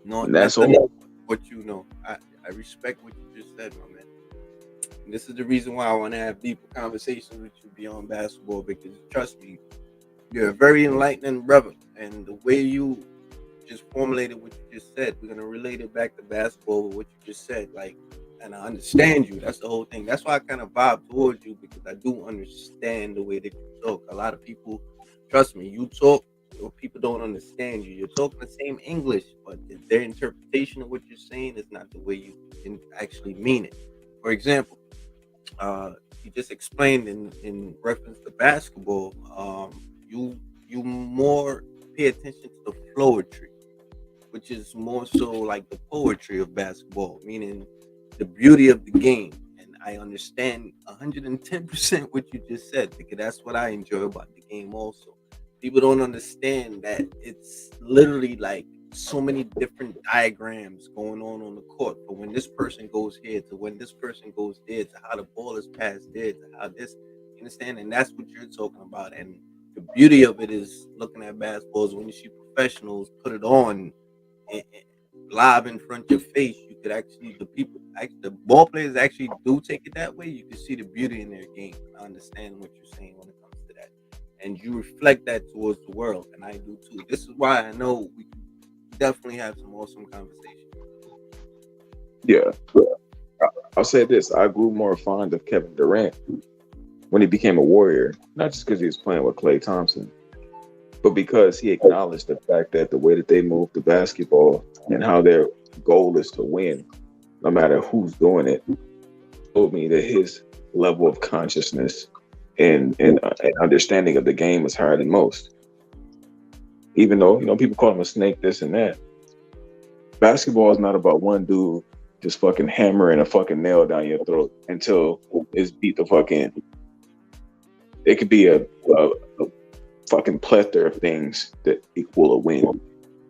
No, And that's nothing else all. but what you know. I respect what you just said, my man. And this is the reason why I want to have deeper conversations with you beyond basketball because trust me, you're a very enlightening brother. And the way you just formulated what you just said, we're gonna relate it back to basketball with what you just said. Like, and I understand you. That's the whole thing. That's why I kind of vibe towards you because I do understand the way that you talk. A lot of people, trust me, you talk, or people don't understand you. You're talking the same English, but their interpretation of what you're saying is not the way you can actually mean it. For example, uh, you just explained in reference to basketball, you more pay attention to the flowetry, which is more so like the poetry of basketball, meaning the beauty of the game. And I understand 110% what you just said because that's what I enjoy about the game also. People don't understand that it's literally like so many different diagrams going on the court for when this person goes here to when this person goes there to how the ball is passed there to how this, you understand? And that's what you're talking about. And the beauty of it is looking at basketballs when you see professionals put it on and live in front of your face, you could actually the ball players actually do take it that way. You can see the beauty in their game. I understand what you're saying when it comes to that, and you reflect that towards the world, and I do too. This is why I know we can definitely have some awesome conversation. Yeah. I'll say this: I grew more fond of Kevin Durant when he became a Warrior, not just because he was playing with Klay Thompson, but because he acknowledged the fact that the way that they move the basketball and how their goal is to win, no matter who's doing it, told me that his level of consciousness and understanding of the game is higher than most. Even though people call him a snake, this and that. Basketball is not about one dude just fucking hammering a fucking nail down your throat until it's beat the fuck in. It could be a fucking plethora of things that equal a win.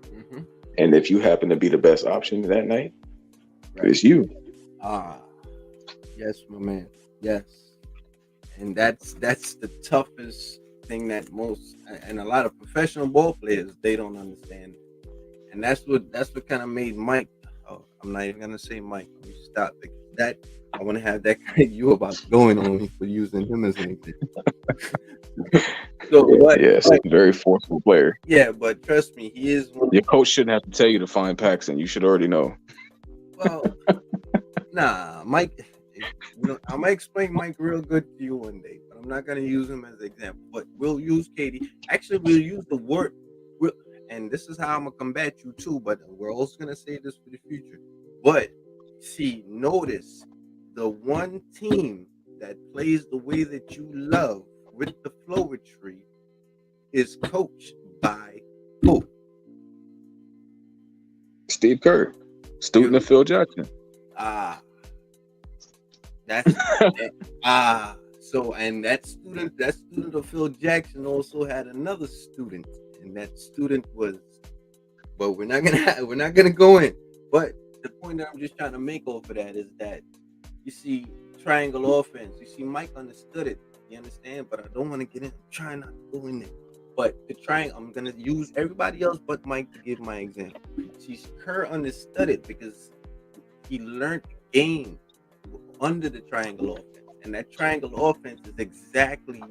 Mm-hmm. And if you happen to be the best option that night, it's you. Yes, my man. Yes. And that's the toughest thing that most and a lot of professional ball players they don't understand. And that's what kind of made Mike. Oh, I'm not even gonna say Mike. Let me stop because that I want to have that you about going on me for using him as an example. So what? Yes, very forceful player. Yeah, but trust me, he is one. Your coach shouldn't have to tell you to find Paxson. You should already know. Well, nah, Mike. I'm gonna explain Mike real good to you one day, but I'm not gonna use him as an example. But we'll use Katie. Actually, we'll use the word. And this is how I'm gonna combat you too. But we're also gonna say this for the future. But see, notice the one team that plays the way that you love with the flowetry is coached by who? Steve Kerr, student of Phil Jackson. That's so and that student of Phil Jackson also had another student, and that student was, but we're not gonna go in. But the point that I'm just trying to make off of that is that you see triangle offense. You see Mike understood it. You understand? But I don't want to get in. I'm trying not to go in there. But the triangle, I'm gonna use everybody else but Mike to give my example. See, Kerr understood it because he learned the game under the triangle offense, and that triangle offense is exactly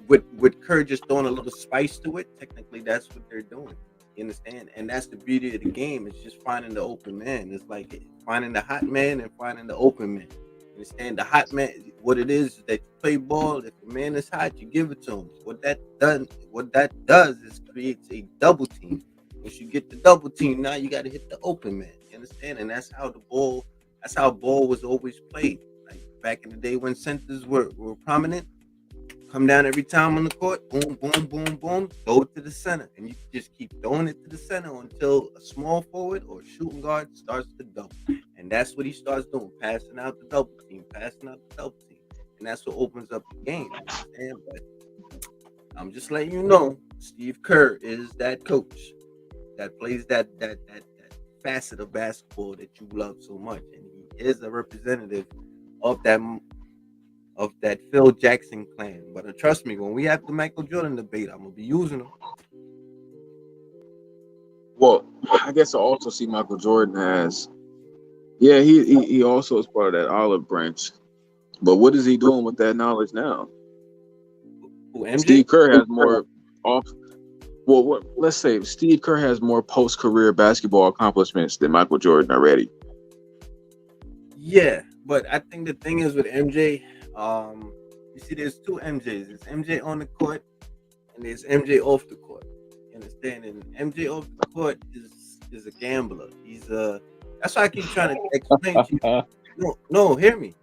with Kerr just throwing a little spice to it. Technically, that's what they're doing. You understand? And that's the beauty of the game. It's just finding the open man. It's like finding the hot man and finding the open man. You understand? The hot man, what it is that you play ball. If the man is hot, you give it to him. What that does is creates a double team. Once you get the double team, now you got to hit the open man. You understand? And that's how ball was always played. Like back in the day when centers were prominent, come down every time on the court, boom, boom, boom, boom, go to the center. And you just keep throwing it to the center until a small forward or shooting guard starts to double. And that's what he starts doing, passing out the double team. And that's what opens up the game. Understand? But I'm just letting you know, Steve Kerr is that coach that plays that facet of basketball that you love so much. And he is a representative of that Phil Jackson clan. But trust me, when we have the Michael Jordan debate, I'm gonna be using him. Well, I guess I also see Michael Jordan as, yeah, he also is part of that olive branch. But what is he doing with that knowledge now? MJ? Steve Kerr has more off. Well, let's say Steve Kerr has more post-career basketball accomplishments than Michael Jordan already. Yeah, but I think the thing is with MJ, you see, there's two MJs. There's MJ on the court, and there's MJ off the court. You understand? And MJ off the court is a gambler. That's why I keep trying to explain to you. No, hear me.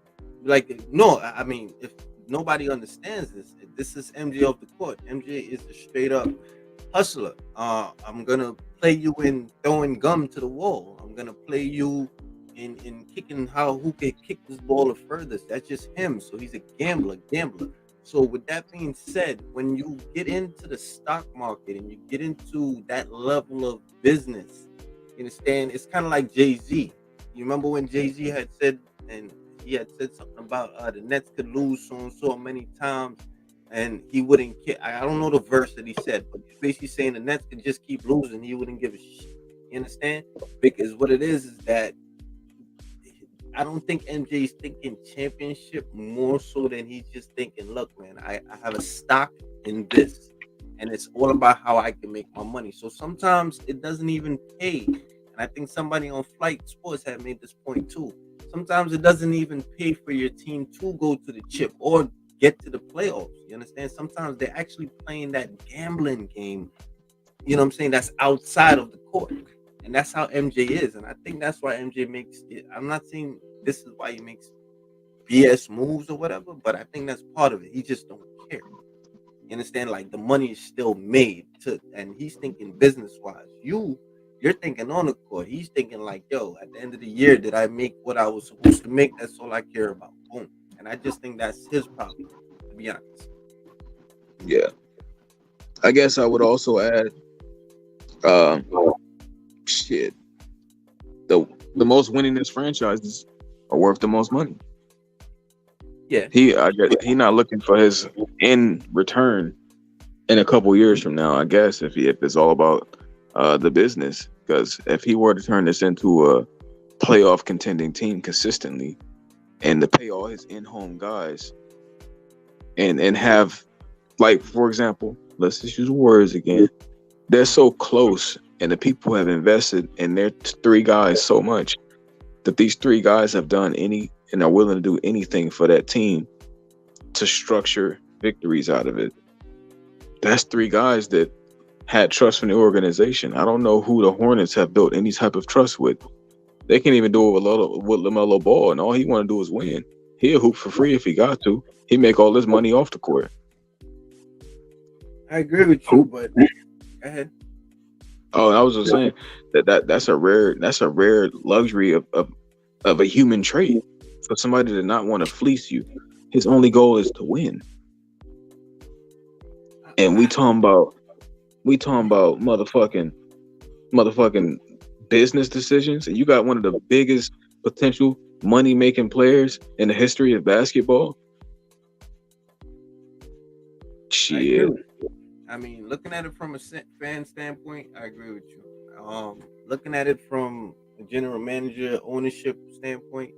Like, no, I mean, if nobody understands this is MJ off the court. MJ is a straight up hustler. I'm gonna play you in throwing gum to the wall. I'm gonna play you in kicking who can kick this ball the furthest. That's just him. So he's a gambler. So with that being said, when you get into the stock market and you get into that level of business, you understand, it's kind of like Jay-Z. You remember when Jay-Z had said, and he had said something about the Nets could lose so and so many times and he wouldn't care. I don't know the verse that he said, but he's basically saying the Nets could just keep losing. He wouldn't give a shit. You understand? Because what it is that I don't think MJ's thinking championship more so than he's just thinking, look, man, I have a stock in this, and it's all about how I can make my money. So sometimes it doesn't even pay. And I think somebody on Flight Sports had made this point too. Sometimes it doesn't even pay for your team to go to the chip or get to the playoffs. You understand? Sometimes they're actually playing that gambling game. You know what I'm saying? That's outside of the court, and that's how MJ is. And I think that's why MJ makes it. I'm not saying this is why he makes BS moves or whatever, but I think that's part of it. He just don't care. You understand? Like the money is still made to, and he's thinking business wise. You're thinking on the court. He's thinking like, yo, at the end of the year, did I make what I was supposed to make? That's all I care about. Boom. And I just think that's his problem, to be honest. Yeah. I guess I would also add, um, shit, the the most winningest franchises are worth the most money. Yeah, I guess he not looking for his in return in a couple years from now. I guess if it's all about the business, because if he were to turn this into a playoff contending team consistently and to pay all his in-home guys and have, like, for example, let's just use words again. They're so close, and the people have invested in their three guys so much that these three guys have done any and are willing to do anything for that team to structure victories out of it. That's three guys that had trust from the organization. I don't know who the Hornets have built any type of trust with. They can't even do it with LaMelo Ball, and all he want to do is win. He'll hoop for free if he got to. He make all his money off the court. I agree with you, but go ahead. Oh, and I was just saying that's a rare luxury of a human trait for somebody to not want to fleece you. His only goal is to win. And we talking about motherfucking business decisions, and you got one of the biggest potential money making players in the history of basketball. I agree Shit. with you. I mean, looking at it from a fan standpoint, I agree with you. Looking at it from a general manager ownership standpoint,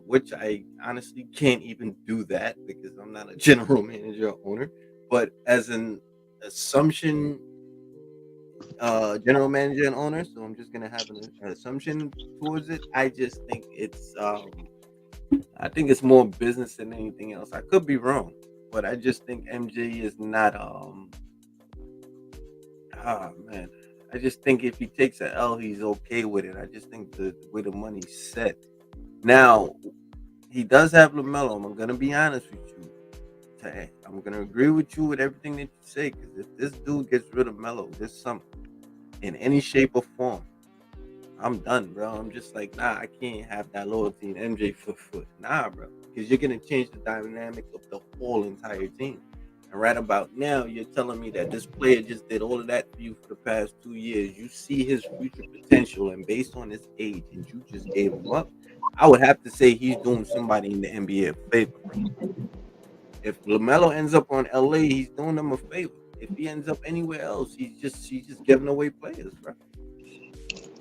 which I honestly can't even do that because I'm not a general manager or owner. But as an assumption, general manager and owner, so I'm just gonna have an assumption towards it. I think it's more business than anything else. I could be wrong, but I just think MJ is not. Man, I just think if he takes an L, he's okay with it. I just think the way the money's set now, he does have LaMelo. I'm gonna be honest with you. I'm gonna agree with you with everything that you say because if this dude gets rid of Melo, there's something in any shape or form. I'm done, bro. I'm just like, nah, I can't have that loyalty in MJ foot. Nah, bro. Because you're gonna change the dynamic of the whole entire team. And right about now, you're telling me that this player just did all of that for you for the past 2 years. You see his future potential, and based on his age, and you just gave him up. I would have to say he's doing somebody in the NBA a favor, bro. If LaMelo ends up on LA, he's doing them a favor. If he ends up anywhere else, he's just giving away players, bro.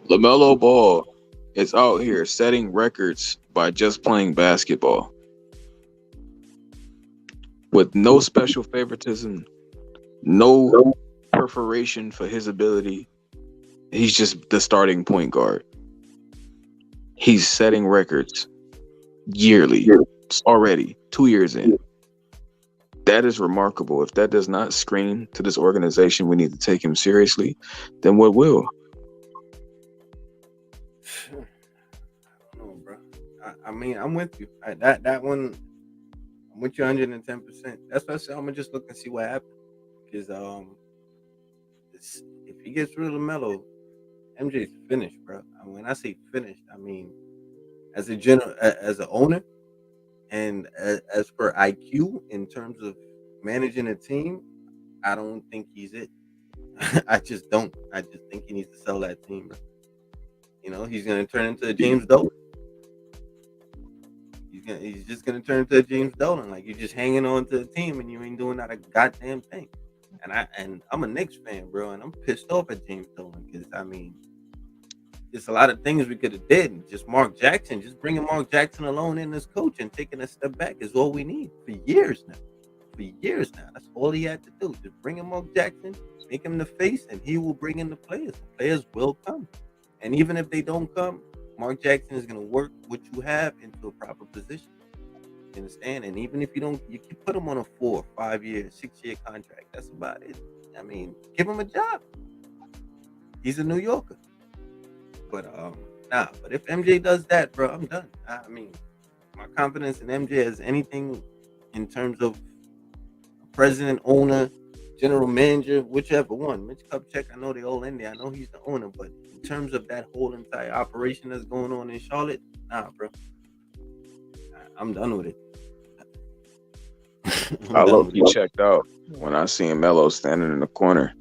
LaMelo Ball is out here setting records by just playing basketball with no special favoritism, no perforation for his ability. He's just the starting point guard. He's setting records yearly. It's already 2 years in. That is remarkable. If that does not scream to this organization we need to take him seriously, then what will? I don't know, bro. I mean, I'm with you. That one, I'm with you 110%. That's why I said I'm gonna just look and see what happens. Because if he gets rid of Melo, MJ's finished, bro. And when I say finished, I mean as an owner and as per IQ in terms of managing a team, I don't think he's it. I just don't. I just think he needs to sell that team, bro. He's gonna turn into a James Dolan. He's just gonna turn into a James Dolan. Like you're just hanging on to the team and you ain't doing not a goddamn thing. And I'm a Knicks fan, bro, and I'm pissed off at James Dolan because I mean, there's a lot of things we could have did. Just Mark Jackson, just bringing Mark Jackson alone in as coach and taking a step back is all we need for years now. For years now, that's all he had to do. Just bring in Mark Jackson, make him the face, and he will bring in the players. The players will come. And even if they don't come, Mark Jackson is going to work what you have into a proper position. You understand? And even if you don't, you can put him on a 4, 5 year, 6 year contract. That's about it. I mean, give him a job. He's a New Yorker. But nah. But if MJ does that, bro, I'm done. I mean, my confidence in MJ as anything in terms of president, owner, general manager, whichever one. Mitch Kupchak, I know they all in there. I know he's the owner, but in terms of that whole entire operation that's going on in Charlotte, nah, bro, I'm done with it. I I'm done low with key it. checked out when I seen Melo standing in the corner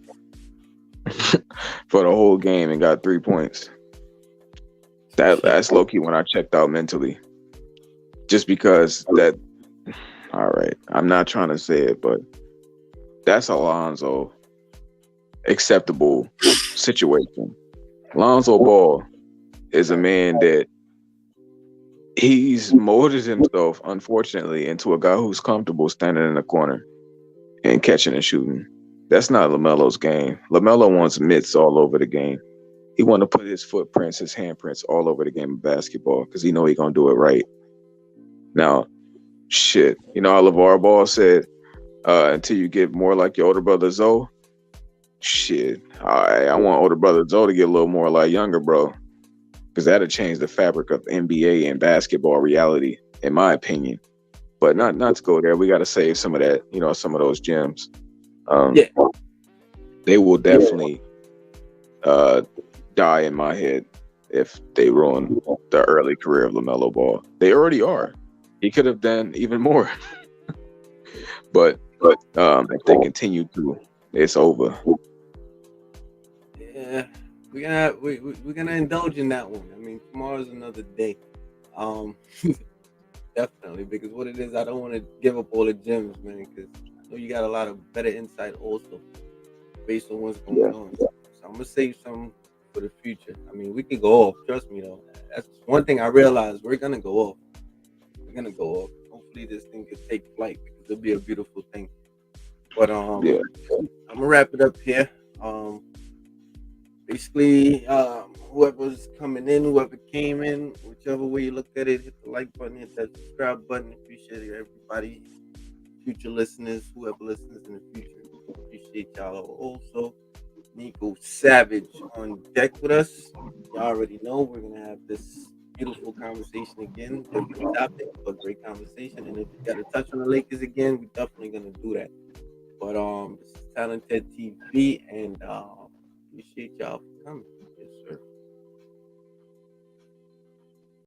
for the whole game and got 3 points. Yeah, That's low key when I checked out mentally. Just because that, all right, I'm not trying to say it, but that's Alonzo acceptable situation. Lonzo Ball is a man that he's molded himself, unfortunately, into a guy who's comfortable standing in the corner and catching and shooting. That's not LaMelo's game. LaMelo wants mitts all over the game. He want to put his footprints, his handprints all over the game of basketball because he know he gonna do it right. Now, shit, you know how LeVar Ball said, until you get more like your older brother Zoe. Shit, I want older brother Zoe to get a little more like younger bro, because that'll change the fabric of NBA and basketball reality, in my opinion. But not to go there. We got to save some of that, some of those gems. yeah, They will definitely uh, die in my head if they ruin the early career of LaMelo Ball. They already are. He could have done even more, but if they continue to, it's over. yeah. We're gonna indulge in that one. I mean, tomorrow's another day. Um, definitely, because what it is, I don't want to give up all the gems, man. Because I know you got a lot of better insight also based on what's Yeah, going on. So I'm gonna save some for the future. I mean, we can go off. Trust me, though. That's one thing I realized. We're gonna go off. We're gonna go off. Hopefully, this thing could take flight because it'll be a beautiful thing. But yeah. I'm gonna wrap it up here. Basically, whoever's coming in, whoever came in, whichever way you look at it, hit the like button, hit that subscribe button. Appreciate it, everybody. Future listeners, whoever listens in the future, appreciate y'all also. Nico Savage on deck with us. Y'all already know we're gonna have this beautiful conversation again. Different topic, but great conversation. And if we gotta touch on the Lakers again, we're definitely gonna do that. But this is Talented TV, and appreciate y'all for coming.